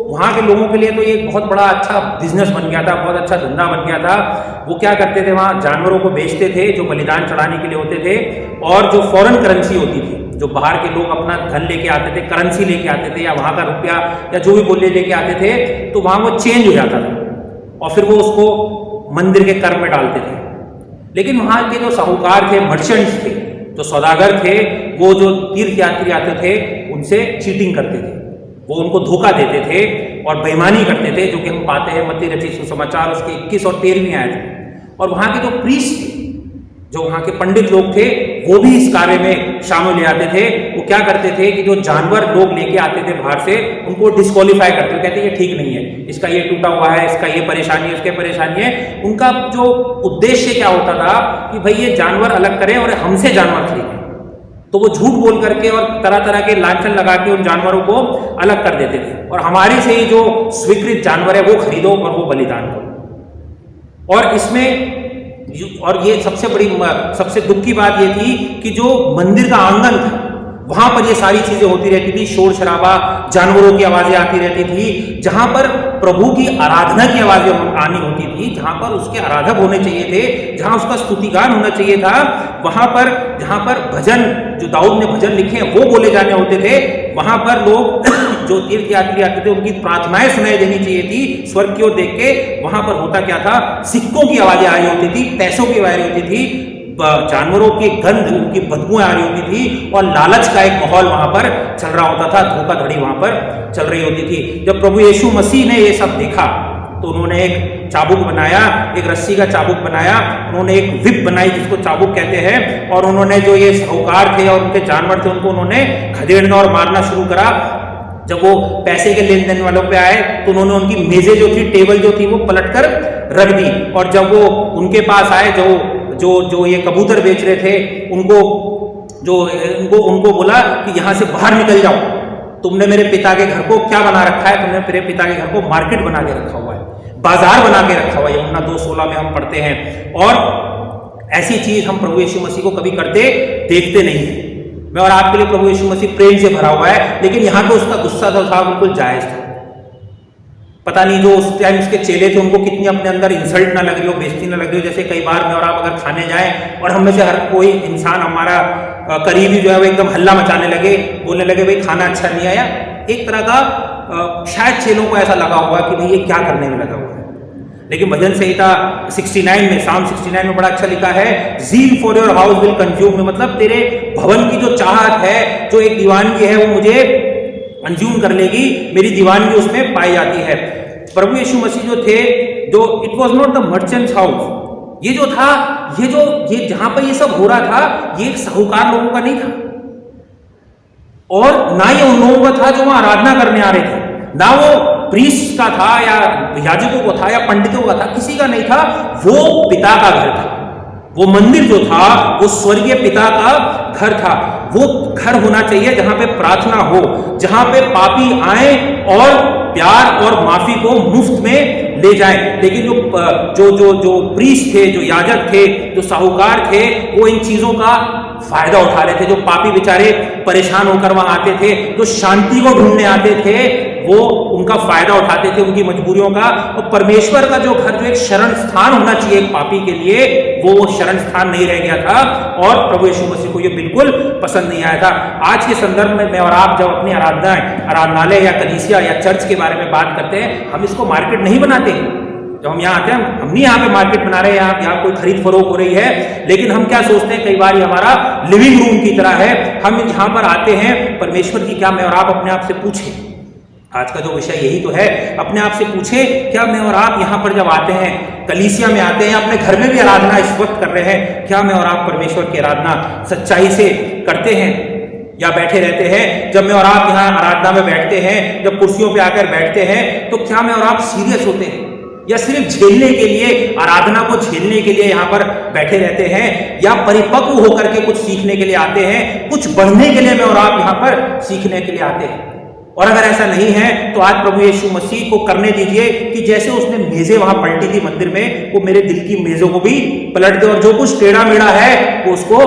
वहाँ के लोगों के लिए तो ये बहुत बड़ा अच्छा बिजनेस बन गया था, बहुत अच्छा धंधा बन गया था। वो क्या करते थे, वहाँ जानवरों को बेचते थे जो बलिदान चढ़ाने के लिए होते थे, और जो फॉरेन करेंसी होती थी, जो बाहर के लोग अपना धन लेके आते थे, करेंसी लेके आते थे, या वहाँ का रुपया या जो भी बोले लेके आते थे, तो वहाँ वो चेंज हो जाता था और फिर वो उसको मंदिर के कर में डालते थे। लेकिन वहाँ के जो साहूकार थे, मर्चेंट्स थे, जो सौदागर थे, वो जो तीर्थ यात्री आते थे उनसे चीटिंग करते थे, वो उनको धोखा देते थे और बेईमानी करते थे, जो कि हम पाते हैं मत्ती रचित सुसमाचार उसके 21 और 13वीं आयत में। और वहाँ के जो प्रीस्ट थे, जो वहाँ के पंडित लोग थे, वो भी इस कार्य में शामिल हो जाते थे। वो क्या करते थे कि जो जानवर लोग लेके आते थे बाहर से, उनको डिस्क्वालीफाई करते थे, कहते ये ठीक नहीं है, इसका ये टूटा हुआ है, इसका ये परेशानी है, इसके परेशानी है। उनका जो उद्देश्य क्या होता था कि भाई ये जानवर अलग करें और हमसे जानवर खरीदें, तो वो झूठ बोल करके और तरह तरह के लांछन लगा के उन जानवरों को अलग कर देते थे, और हमारे से ही जो स्वीकृत जानवर है वो खरीदो और वो बलिदान करो। और इसमें और ये सबसे दुख की बात ये थी कि जो मंदिर का आंगन था, वहां पर ये सारी चीजें होती रहती थी, शोर शराबा, जानवरों की आवाजें आती रहती थी। जहां पर प्रभु की आराधना की आवाजें आनी होती थी, जहां पर उसके आराधक होने चाहिए थे, जहां उसका स्तुतिगान होना चाहिए था, वहां पर जहां पर भजन, जो दाऊद ने भजन लिखे हैं वो बोले जाने होते थे, वहां पर लोग जो तीर्थ यात्री आते थे उनकी प्रार्थनाएं सुनाई देनी चाहिए थी स्वर्ग की ओर देख के। वहां पर होता क्या था, सिक्कों की आवाजें आ रही होती थी, पैसों की आवाजें होती थी, जानवरों की गंध, उनकी बदबू आ रही होती थी, और लालच का एक माहौल वहां पर चल रहा होता था, धोखाधड़ी वहां पर चल रही होती थी। जब प्रभु यीशु मसीह ने ये सब देखा तो उन्होंने एक चाबुक बनाया, एक रस्सी का चाबुक बनाया, उन्होंने एक विप बनाई जिसको चाबुक कहते हैं, और उन्होंने जो ये साहूकार थे और उनके जानवर थे उनको उन्होंने खदेड़ना और मारना शुरू करा। जब वो पैसे के लेन देन वालों पे आए तो उन्होंने उनकी मेजें जो थी, टेबल जो थी, वो पलटकर रख दी। और जब वो उनके पास आए जो ये कबूतर बेच रहे थे, उनको बोला कि यहाँ से बाहर निकल जाओ, तुमने मेरे पिता के घर को क्या बना रखा है, तुमने मेरे पिता के घर को मार्केट बना के रखा हुआ है, बाजार बना के रखा हुआ है। यूहन्ना 2:16 में हम पढ़ते हैं। और ऐसी चीज हम प्रभु यीशु मसीह को कभी करते देखते नहीं है। मैं और आपके लिए प्रभु यीशु मसीह प्रेम से भरा हुआ है, लेकिन यहाँ पे उसका गुस्सा था बिल्कुल जायज था। पता नहीं जो उस टाइम उसके चेले थे उनको कितनी अपने अंदर इंसल्ट ना लग रही हो, बेइज्जती ना लग रही हो। जैसे कई बार मैं और आप अगर खाने जाएं और हम में से हर कोई इंसान, हमारा करीबी जो है वो एकदम हल्ला मचाने लगे, बोलने लगे भाई खाना अच्छा नहीं आया, एक तरह का शायद चेलों को ऐसा लगा हुआ कि भाई ये क्या करने में लगा हुआ है। लेकिन भजन संहिता 69 में, साम 69 में बड़ा अच्छा लिखा है, zeal for your house will consume में, मतलब तेरे भवन की जो चाहत है, जो एक दीवानगी है, वो मुझे कंज्यूम कर लेगी, मेरी दीवानगी उसमें पाई जाती है। प्रभु यीशु मसीह जो थे, जो it was not the merchants house, ये जो था, ये जहां पर ये सब हो रहा था, ये एक साहूकार लोगों का नहीं था, और ना ही उन लोगों का था जो वहां आराधना करने आ रहे थे, ना वो प्रीस्ट का था या याजकों को था या पंडितों का था, किसी का नहीं था। वो पिता का घर था। वो मंदिर जो था वो स्वर्गीय पिता का घर था। वो घर होना चाहिए जहां पे प्रार्थना हो, जहां पे पापी आए और प्यार और माफी को मुफ्त में ले जाए। लेकिन जो प्रीस्ट थे, जो याजक थे, जो साहूकार थे, वो इन चीजों का फायदा उठा रहे थे। जो पापी बेचारे परेशान होकर वहां आते थे, जो शांति को ढूंढने आते थे, वो उनका फायदा उठाते थे, उनकी मजबूरियों का। और परमेश्वर का जो घर, जो एक शरण स्थान होना चाहिए एक पापी के लिए, वो शरण स्थान नहीं रह गया था और प्रभु यीशु मसीह को ये बिल्कुल पसंद नहीं आया था। आज के संदर्भ में मैं और आप जब अपनी आराधनालय या कलीसिया या चर्च के बारे में बात करते हैं, हम इसको मार्केट नहीं बनाते। जब हम यहाँ आते हैं, हम नहीं यहाँ पे मार्केट बना रहे हैं, यहाँ कोई खरीद फरोख हो रही है, लेकिन हम क्या सोचते हैं, कई बार ये हमारा लिविंग रूम की तरह है। हम यहाँ पर आते हैं परमेश्वर की, क्या मैं और आप अपने आप से पूछें, आज का जो विषय यही तो है, अपने आप से पूछें, क्या मैं और आप यहाँ पर जब आते हैं, कलीसिया में आते हैं, अपने घर में भी आराधना इस वक्त कर रहे हैं, क्या मैं और आप परमेश्वर की आराधना सच्चाई से करते हैं या बैठे रहते हैं? जब मैं और आप यहाँ आराधना में बैठते हैं, जब कुर्सियों पे आकर बैठते हैं, तो क्या मैं और आप सीरियस होते हैं या सिर्फ झेलने के लिए, आराधना को झेलने के लिए यहाँ पर बैठे रहते हैं, या परिपक्व होकर के कुछ सीखने के लिए आते हैं, कुछ बढ़ने के लिए मैं और आप यहाँ पर सीखने के लिए आते हैं? और अगर ऐसा नहीं है तो आज प्रभु यीशु मसीह को करने दीजिए कि जैसे उसने मेजें वहां पलटी थी मंदिर में, वो मेरे दिल की मेजों को भी पलट दे और जो कुछ टेढ़ा मेढ़ा है वो उसको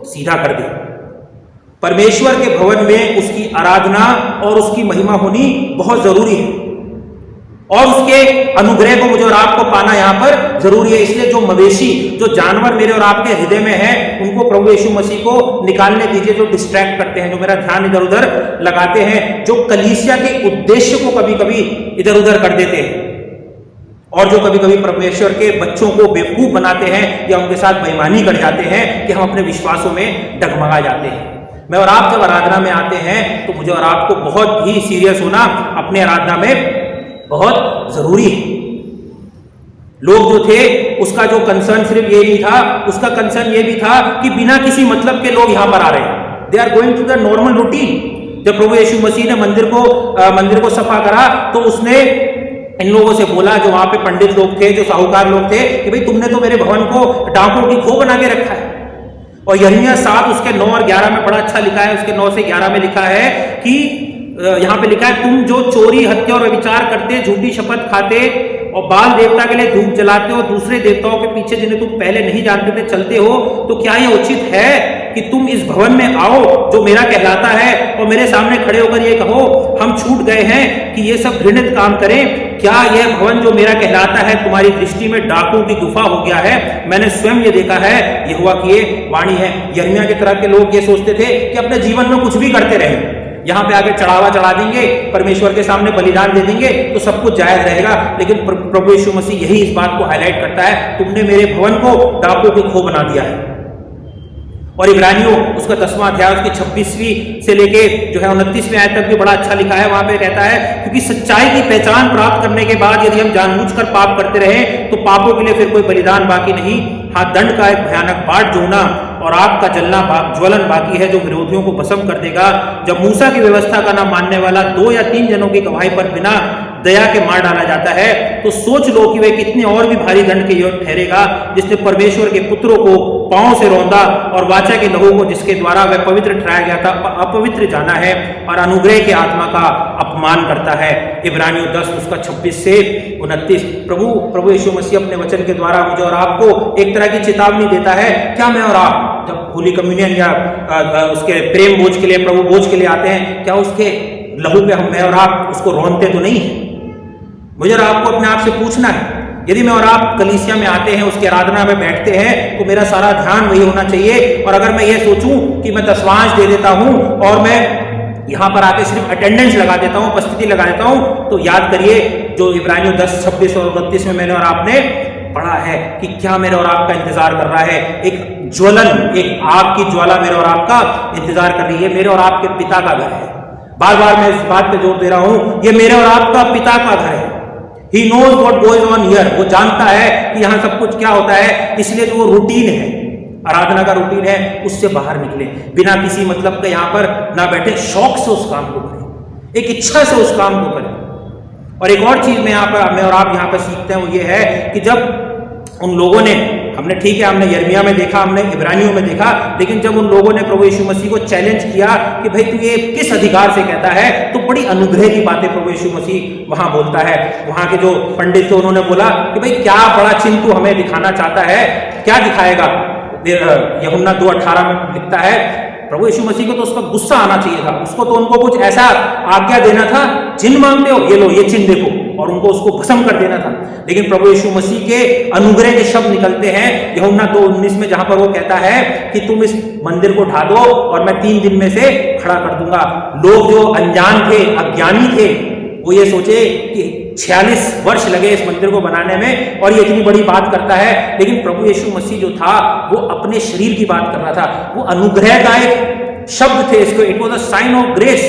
सीधा कर दे। परमेश्वर के भवन में उसकी आराधना और उसकी महिमा होनी बहुत जरूरी है और उसके अनुग्रह को मुझे और आपको पाना यहाँ पर जरूरी है। इसलिए जो मवेशी, जो जानवर मेरे और आपके हृदय में है, उनको प्रभु यीशु मसीह को निकालने दीजिए, जो डिस्ट्रैक्ट करते हैं, जो मेरा ध्यान इधर उधर लगाते हैं, जो कलीसिया के उद्देश्य को कभी कभी इधर उधर कर देते हैं और जो कभी कभी परमेश्वर के बच्चों को बेवकूफ बनाते हैं या उनके साथ बेईमानी कर जाते हैं कि हम अपने विश्वासों में डगमगा जाते हैं। मैं और आप जब आराधना में आते हैं तो मुझे और आपको बहुत ही सीरियस होना अपने आराधना में बहुत जरूरी है। लोग जो थे, उसका जो कंसर्न सिर्फ ये नहीं था, उसका कंसर्न ये भी था कि बिना किसी मतलब के लोग यहां पर आ रहे हैं। They are going to the normal routine. जब प्रभु यीशु मसीह ने मंदिर को सफा करा तो उसने इन लोगों से बोला, जो वहां पे पंडित लोग थे, जो साहूकार लोग थे, कि भाई तुमने तो मेरे भवन को डाकुओं की खो बना के रखा है। और यिर्मयाह 7 उसके 9 और 11 में बड़ा अच्छा लिखा है, उसके 9 से 11 में लिखा है कि यहाँ पे लिखा है, तुम जो चोरी, हत्या और व्यभिचार करते, झूठी शपथ खाते और बाल देवता के लिए धूप जलाते हो, दूसरे देवताओं के पीछे जिन्हें तुम पहले नहीं जानते थे चलते हो, तो क्या यह उचित है कि तुम इस भवन में आओ जो मेरा कहलाता है और मेरे सामने खड़े होकर ये कहो, हम छूट गए हैं कि ये सब घृणित काम करें? क्या यह भवन जो मेरा कहलाता है तुम्हारी दृष्टि में डाकुओं की गुफा हो गया है? मैंने स्वयं ये देखा है, यहोवा की ये वाणी है। यिर्मयाह की तरह के लोग ये सोचते थे कि अपने जीवन में कुछ भी करते रहे, यहाँ पे आके चढ़ावा चढ़ा देंगे, परमेश्वर के सामने बलिदान दे देंगे तो सब कुछ जायज रहेगा। लेकिन प्रभु यीशु मसीह यही इस बात को हाईलाइट करता है, तुमने मेरे भवन को डाकुओं की खो बना दिया है। और इब्रानियों उसका 10वां अध्याय उसकी 26वीं से लेके जो है 29वें आयत तक भी बड़ा अच्छा लिखा है। वहां पे कहता है, क्योंकि सच्चाई की पहचान प्राप्त करने के बाद यदि हम जानबूझकर पाप करते रहे तो पापों के लिए फिर कोई बलिदान बाकी नहीं, हाँ दंड का एक भयानक पाठ जोड़ना और आग का जलना ज्वलन बाकी है, जो विरोधियों को भस्म कर देगा। जब मूसा की व्यवस्था का ना मानने वाला 2 या 3 जनों की गवाही पर बिना दया के मार डाला जाता है, तो सोच लो कि वह कितने और भी भारी दंड के योग्य ठहरेगा, जिसने परमेश्वर के पुत्रों को पांव से रौंदा और वाचा के लहू को जिसके द्वारा वह पवित्र ठहराया गया था अपवित्र जाना है और अनुग्रह के आत्मा का अपमान करता है। इब्रानियों 10 उसका 26 से 29। प्रभु यीशु मसीह अपने वचन के द्वारा मुझे और आपको एक तरह की चेतावनी देता है। क्या मैं और आप जब होली कम्युनियन या उसके प्रेम बोझ के लिए, प्रभु बोझ के लिए आते हैं, क्या उसके लहू पे मैं और आप उसको रौंदते तो नहीं है? मुझे और आपको अपने आप से पूछना है। यदि मैं और आप कलीसिया में आते हैं, उसकी आराधना में बैठते हैं, तो मेरा सारा ध्यान वही होना चाहिए। और अगर मैं ये सोचूं कि मैं दशवांश दे देता हूं और मैं यहाँ पर आके सिर्फ अटेंडेंस लगा देता हूँ, उपस्थिति लगा देता हूँ, तो याद करिए जो इब्रानियों 10, 26 और 29 में मैंने और आपने पढ़ा है कि क्या मेरे और आपका इंतजार कर रहा है। एक ज्वलन, एक आग की ज्वाला मेरे और आपका इंतजार कर रही है। मेरे और आपके पिता का घर है। बार बार मैं इस बात पे जोर दे रहा हूं, ये मेरे और आपका पिता का घर है। He knows what goes on here। वो जानता है कि यहाँ सब कुछ क्या होता है, इसलिए जो वो रूटीन है, आराधना का रूटीन है, उससे बाहर निकले, बिना किसी मतलब के यहाँ पर ना बैठे, शौक से उस काम को करें, एक इच्छा से उस काम को करें। और एक और चीज मैं और आप यहाँ पर सीखते हैं, वो ये है कि जब उन लोगों ने, हमने ठीक है, हमने यिर्मयाह में देखा, हमने इब्रानियों में देखा, लेकिन जब उन लोगों ने प्रभु यीशु मसीह को चैलेंज किया कि भाई तू ये किस अधिकार से कहता है, तो बड़ी अनुग्रह की बातें प्रभु यीशु मसीह वहां बोलता है। वहां के जो पंडित थे उन्होंने बोला कि भाई क्या बड़ा चिन्ह तू हमें दिखाना चाहता है, क्या दिखाएगा? यूहन्ना 2:18 में लिखता है, प्रभु यीशु मसीह को तो उसका गुस्सा आना चाहिए था, उसको तो उनको कुछ ऐसा आज्ञा देना था, चिन्ह मांगते हो, ये लो ये चिन्ह देखो, और उनको उसको भस्म कर देना था। लेकिन प्रभु यीशु मसीह के अनुग्रह के शब्द निकलते हैं यूहन्ना 2:19 में, जहां पर वो कहता है कि तुम इस मंदिर को ढा दो और मैं 3 दिन में से खड़ा कर दूंगा। लोग जो अनजान थे, अज्ञानी थे, वो ये सोचे कि 46 वर्ष लगे इस मंदिर को बनाने में और ये इतनी बड़ी बात करता है, लेकिन प्रभु यीशु मसीह जो था वो अपने शरीर की बात कर रहा था, वो अनुग्रह का एक शब्द थे इसको, it was a sign of grace.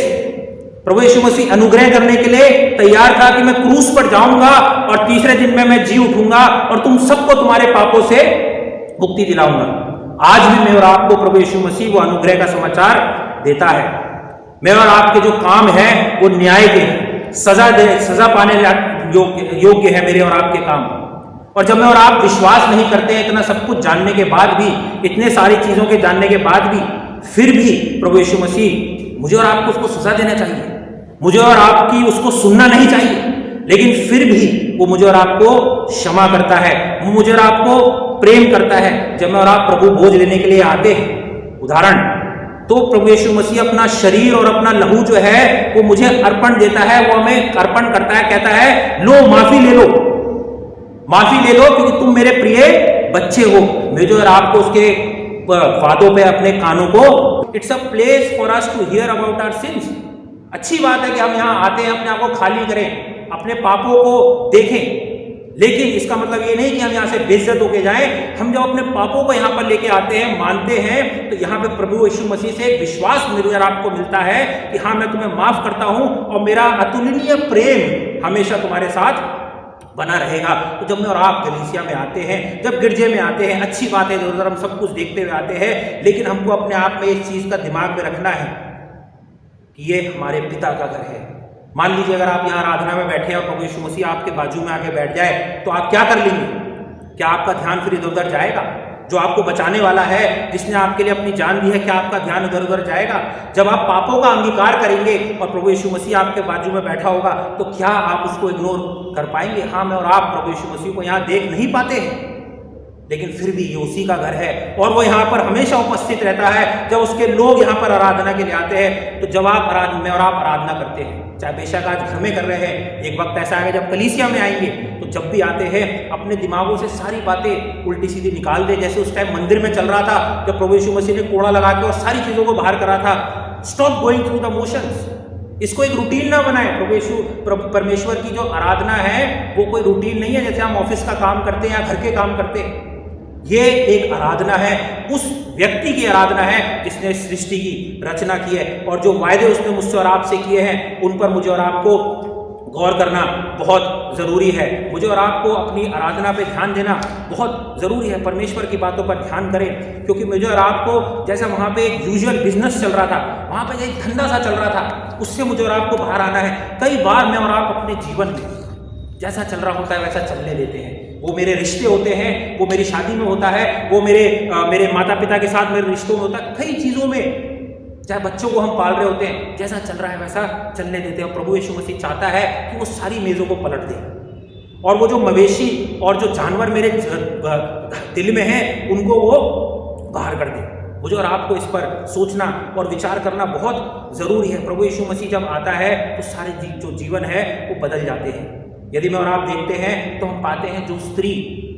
प्रभु यीशु मसीह अनुग्रह करने के लिए तैयार था कि मैं क्रूस पर जाऊंगा और तीसरे दिन में मैं जी उठूंगा और तुम सबको तुम्हारे पापों से मुक्ति दिलाऊंगा। आज भी मैं और आपको प्रभु यीशु मसीह वो अनुग्रह का समाचार देता है। मैं और आपके जो काम है वो न्याय के, सजा पाने योग्य है मेरे और आपके काम। और जब मैं और आप विश्वास नहीं करते हैं, इतना सब कुछ जानने के बाद भी, इतने सारी चीजों के जानने के बाद भी, फिर भी प्रभु यीशु मसीह मुझे और आपको उसको सजा देना चाहिए, मुझे और आपकी उसको सुनना नहीं चाहिए, लेकिन फिर भी वो मुझे और आपको क्षमा करता है, वो मुझे और आपको प्रेम करता है। जब मैं और आप प्रभु बोझ लेने के लिए आते हैं, उदाहरण, तो प्रभु यीशु मसीह अपना शरीर और अपना लहू जो है वो मुझे अर्पण देता है, वो हमें अर्पण करता है, कहता है लो माफी ले लो, माफी ले लो क्योंकि तुम मेरे प्रिय बच्चे हो। मुझे और आपको उसके वादों पे अपने कानों को, it's a place for us to hear about our sins. अच्छी बात है कि हम यहाँ आते हैं, अपने आप को खाली करें, अपने पापों को देखें, लेकिन इसका मतलब ये नहीं कि हम यहाँ से बेइज्जत होके जाएं। हम जब अपने पापों को यहाँ पर लेके आते हैं, मानते हैं, तो यहाँ पे प्रभु यीशु मसीह से विश्वास मुझे और आपको मिलता है कि हाँ मैं तुम्हें माफ करता हूँ और मेरा अतुलनीय प्रेम हमेशा तुम्हारे साथ बना रहेगा। तो जब मैं और आप कलीसिया में आते हैं, जब गिरजे में आते हैं, अच्छी बात है, इधर हम सब कुछ देखते हुए आते हैं, लेकिन हमको अपने आप में इस चीज का दिमाग में रखना है कि ये हमारे पिता का घर है। मान लीजिए अगर आप यहाँ आराधना में बैठे और प्रभु यीशु मसीह आपके बाजू में आके बैठ जाए, तो आप क्या कर लेंगे? क्या आपका ध्यान फिर इधर उधर जाएगा? जो आपको बचाने वाला है, जिसने आपके लिए अपनी जान दी है, क्या आपका ध्यान इधर उधर जाएगा? जब आप पापों का अंगीकार करेंगे और प्रभु यीशु मसीह आपके बाजू में बैठा होगा, तो क्या आप उसको इग्नोर कर पाएंगे? हाँ, मैं और आप प्रभु यीशु मसीह को यहाँ देख नहीं पाते हैं, लेकिन फिर भी ये उसी का घर है और वो यहाँ पर हमेशा उपस्थित रहता है। जब उसके लोग यहाँ पर आराधना के लिए आते हैं, तो जब आप में और आप आराधना करते हैं, चाहे बेशक आज घर में कर रहे हैं, एक वक्त ऐसा आएगा जब कलीसिया में आएंगे, तो जब भी आते हैं अपने दिमागों से सारी बातें उल्टी सीधी निकाल दे, जैसे उस टाइम मंदिर में चल रहा था जब प्रभु यीशु मसीह ने कोड़ा लगा के और सारी चीजों को बाहर करा था। Stop going through the motions. इसको एक रूटीन ना बनाए। प्रभु यीशु परमेश्वर की जो आराधना है वो कोई रूटीन नहीं है, जैसे हम ऑफिस का काम करते हैं या घर के काम करते हैं। ये एक आराधना है, उस व्यक्ति की आराधना है जिसने सृष्टि की रचना की है, और जो वायदे उसने मुझसे और आपसे किए हैं उन पर मुझे और आपको गौर करना बहुत जरूरी है। मुझे और आपको अपनी आराधना पे ध्यान देना बहुत जरूरी है। परमेश्वर की बातों पर ध्यान करें, क्योंकि मुझे और आपको, जैसा वहाँ पे एक यूजुअल बिजनेस चल रहा था, वहाँ पे एक धंधा सा चल रहा था, उससे मुझे और आपको बाहर आना है। कई बार मैं और आप अपने जीवन में जैसा चल रहा होता है वैसा चलने देते हैं। वो मेरे रिश्ते होते हैं, वो मेरी शादी में होता है, वो मेरे माता पिता के साथ मेरे रिश्तों में होता है, कई चीज़ों में, चाहे बच्चों को हम पाल रहे होते हैं, जैसा चल रहा है वैसा चलने देते हैं। प्रभु यीशु मसीह चाहता है कि वो सारी मेज़ों को पलट दे, और वो जो मवेशी और जो जानवर मेरे दिल में हैं उनको वो बाहर कर दे। मुझे और आपको इस पर सोचना और विचार करना बहुत ज़रूरी है। प्रभु यीशु मसीह जब आता है तो सारे जो जीवन है वो बदल जाते हैं। यदि मैं और आप देखते हैं तो हम पाते हैं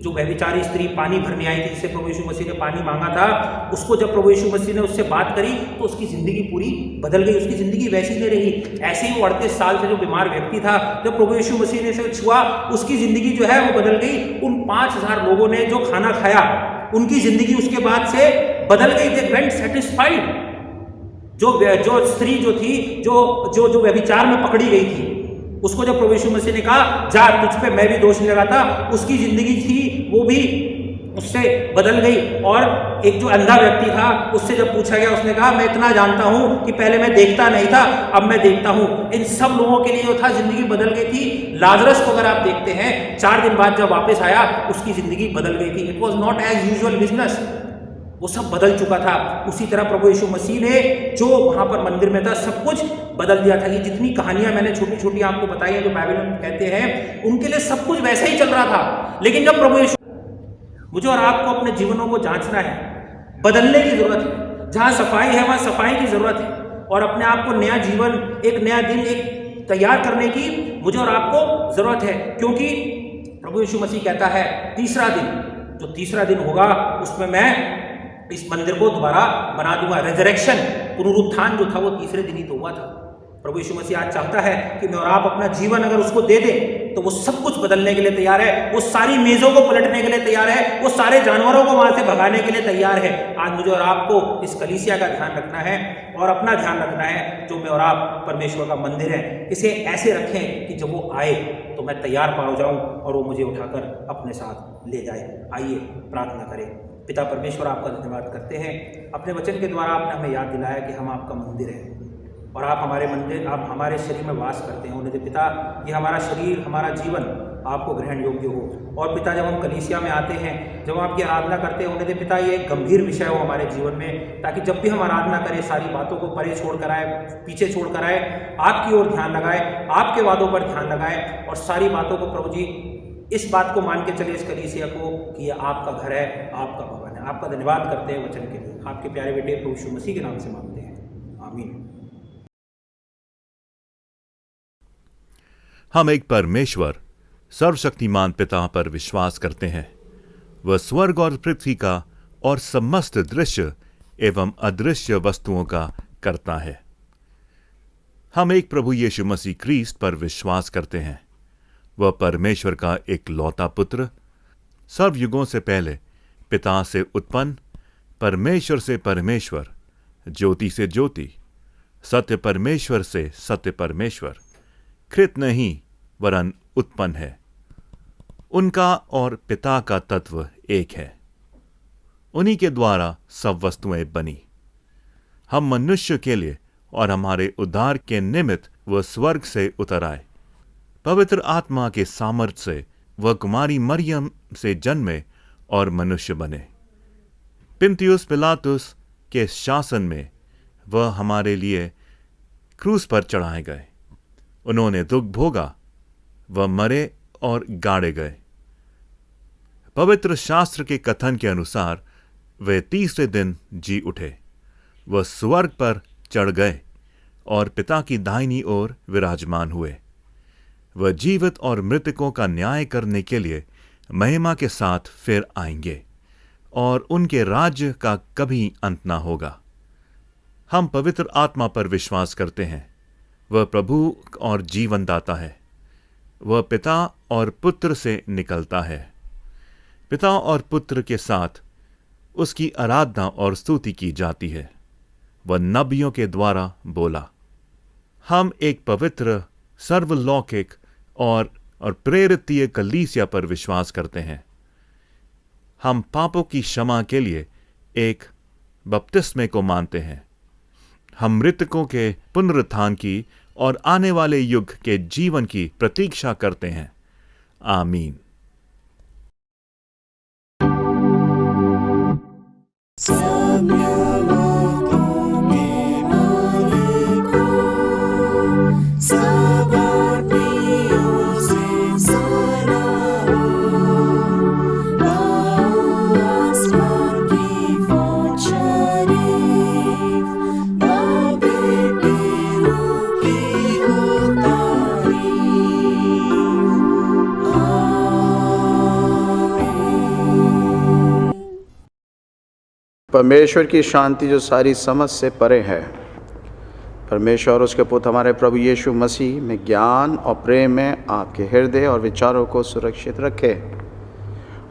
जो व्यभिचारी स्त्री पानी भरने आई थी, जिससे प्रभु यीशु मसीह ने पानी मांगा था, उसको जब प्रभु यीशु मसीह ने उससे बात करी तो उसकी ज़िंदगी पूरी बदल गई, उसकी ज़िंदगी वैसी नहीं रही। ऐसे ही वो 38 साल से जो बीमार व्यक्ति था, जब प्रभु यीशु मसीह ने इसे छुआ, उसकी ज़िंदगी जो है वो बदल गई। उन 5000 लोगों ने जो खाना खाया, उनकी ज़िंदगी उसके बाद से बदल गई। They went satisfied. जो स्त्री जो थी, जो व्यभिचार में पकड़ी गई थी, उसको जब प्रभु यीशु मसीह ने कहा जा तुझ पे मैं भी दोष नहीं लगाता, उसकी जिंदगी थी वो भी उससे बदल गई। और एक जो अंधा व्यक्ति था उससे जब पूछा गया, उसने कहा मैं इतना जानता हूँ कि पहले मैं देखता नहीं था, अब मैं देखता हूँ। इन सब लोगों के लिए जो था जिंदगी बदल गई थी। लाजरस को अगर आप देखते हैं, 4 दिन बाद जब वापस आया उसकी जिंदगी बदल गई थी। It was not as usual business, वो सब बदल चुका था। उसी तरह प्रभु यीशु मसीह ने जो वहाँ पर मंदिर में था सब कुछ बदल दिया था। ये जितनी कहानियां मैंने छोटी छोटी आपको बताई हैं जो बाइबल में कहते हैं, उनके लिए सब कुछ वैसे ही चल रहा था। लेकिन जब प्रभु यीशु, मुझे और आपको अपने जीवनों को जांचना है, बदलने की जरूरत है। जहाँ सफाई है वहाँ सफाई की जरूरत है, और अपने आप को नया जीवन, एक नया दिन एक तैयार करने की मुझे और आपको जरूरत है। क्योंकि प्रभु यीशु मसीह कहता है तीसरा दिन, जो तीसरा दिन होगा उसमें मैं इस मंदिर को दोबारा बना दूंगा। रेजरेक्शन, पुनरुत्थान जो था वो तीसरे दिन ही तो हुआ था। प्रभु यीशु मसीह आज चाहता है कि मैं और आप अपना जीवन अगर उसको दे दें तो वो सब कुछ बदलने के लिए तैयार है। वो सारी मेजों को पलटने के लिए तैयार है, वो सारे जानवरों को वहां से भगाने के लिए तैयार है। आज मुझे और आपको इस कलीसिया का ध्यान रखना है और अपना ध्यान रखना है, जो मैं और आप परमेश्वर का मंदिर है, इसे ऐसे रखें कि जब वो आए तो मैं तैयार पा जाऊं और वो मुझे उठाकर अपने साथ ले जाए। आइए प्रार्थना करें। पिता परमेश्वर, आपका धन्यवाद करते हैं, अपने वचन के द्वारा आपने हमें याद दिलाया कि हम आपका मंदिर हैं और आप हमारे मंदिर, आप हमारे शरीर में वास करते हैं। उन्हें पिता, ये हमारा शरीर, हमारा जीवन आपको ग्रहण योग्य हो। और पिता, जब हम कलीसिया में आते हैं, जब हम आपकी आराधना करते हैं, उन्हें पिता ये एक गंभीर विषय हो हमारे जीवन में, ताकि जब भी हम आराधना करें सारी बातों को परे छोड़ कर आए, पीछे छोड़ कर आए, आपकी ओर ध्यान लगाए, आपके वादों पर ध्यान लगाए और सारी बातों को प्रभु जी इस बात को मान के चले इस कलीसिया को कि यह आपका घर है, आपका भवन है। आपका धन्यवाद करते हैं वचन के लिए। आपके प्यारे बेटे प्रभु यीशु मसीह के नाम से मांगते हैं, आमीन। हम एक परमेश्वर सर्वशक्तिमान पिता पर विश्वास करते हैं। वह स्वर्ग और पृथ्वी का और समस्त दृश्य एवं अदृश्य वस्तुओं का करता है। हम एक प्रभु यीशु मसीह क्रिस्ट पर विश्वास करते हैं। वह परमेश्वर का एक लौता पुत्र, सर्वयुगों से पहले पिता से उत्पन्न, परमेश्वर से परमेश्वर, ज्योति से ज्योति, सत्य परमेश्वर से सत्य परमेश्वर, कृत नहीं वरन उत्पन्न है। उनका और पिता का तत्व एक है। उन्हीं के द्वारा सब वस्तुएं बनी। हम मनुष्य के लिए और हमारे उद्धार के निमित्त वह स्वर्ग से उतर आए। पवित्र आत्मा के सामर्थ्य से वह कुमारी मरियम से जन्मे और मनुष्य बने। पिंतियुस पिलातुस के शासन में वह हमारे लिए क्रूस पर चढ़ाए गए। उन्होंने दुख भोगा, वह मरे और गाड़े गए। पवित्र शास्त्र के कथन के अनुसार वे तीसरे दिन जी उठे। वह स्वर्ग पर चढ़ गए और पिता की दाहिनी ओर विराजमान हुए। वह जीवित और मृतकों का न्याय करने के लिए महिमा के साथ फिर आएंगे और उनके राज्य का कभी अंत ना होगा। हम पवित्र आत्मा पर विश्वास करते हैं। वह प्रभु और जीवनदाता है। वह पिता और पुत्र से निकलता है। पिता और पुत्र के साथ उसकी आराधना और स्तुति की जाती है। वह नबियों के द्वारा बोला। हम एक पवित्र, सर्वलौकिक और प्रेरितीय कलीसिया पर विश्वास करते हैं। हम पापों की क्षमा के लिए एक बपतिस्मे को मानते हैं। हम मृतकों के पुनरुत्थान की और आने वाले युग के जीवन की प्रतीक्षा करते हैं। आमीन। परमेश्वर की शांति जो सारी समझ से परे है, परमेश्वर और उसके पुत्र हमारे प्रभु यीशु मसीह में ज्ञान और प्रेम में आपके हृदय और विचारों को सुरक्षित रखे।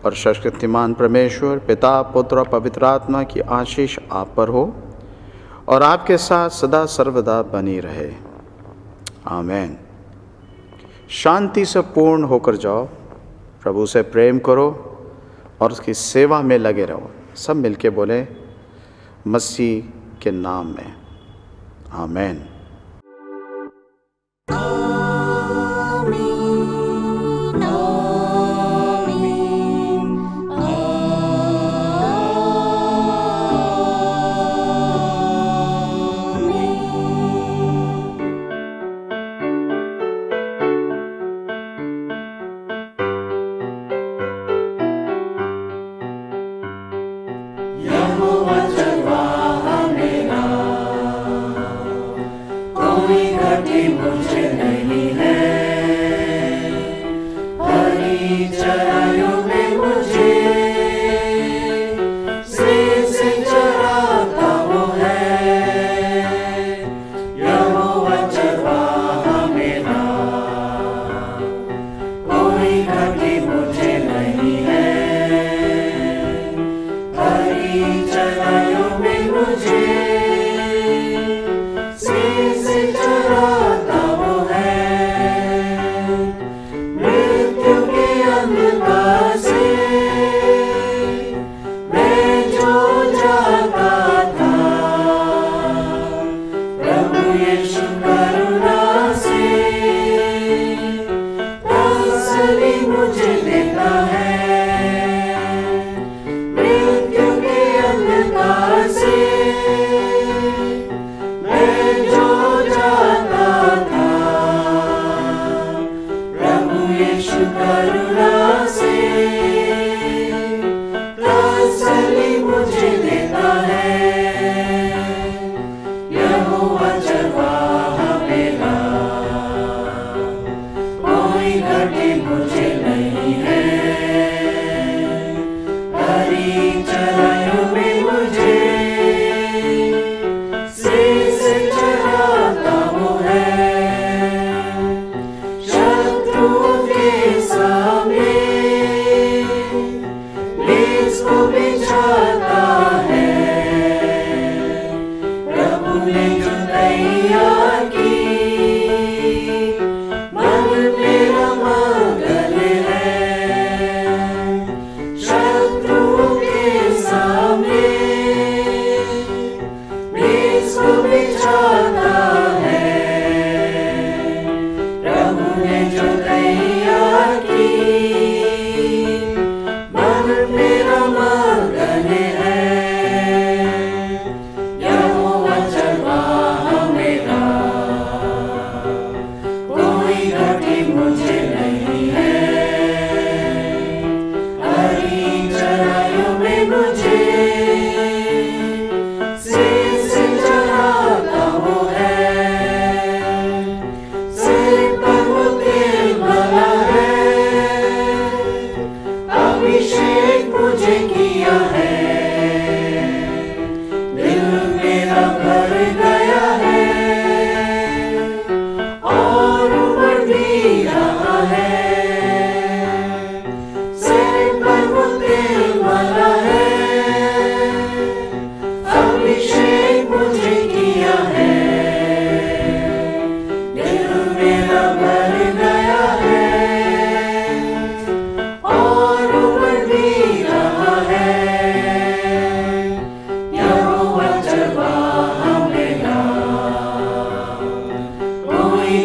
और सर्वशक्तिमान परमेश्वर पिता, पुत्र और पवित्र आत्मा की आशीष आप पर हो और आपके साथ सदा सर्वदा बनी रहे। आमीन। शांति से पूर्ण होकर जाओ, प्रभु से प्रेम करो और उसकी सेवा में लगे रहो। सब मिलके बोले मसीह के नाम में आमीन।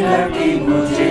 घटी मुझे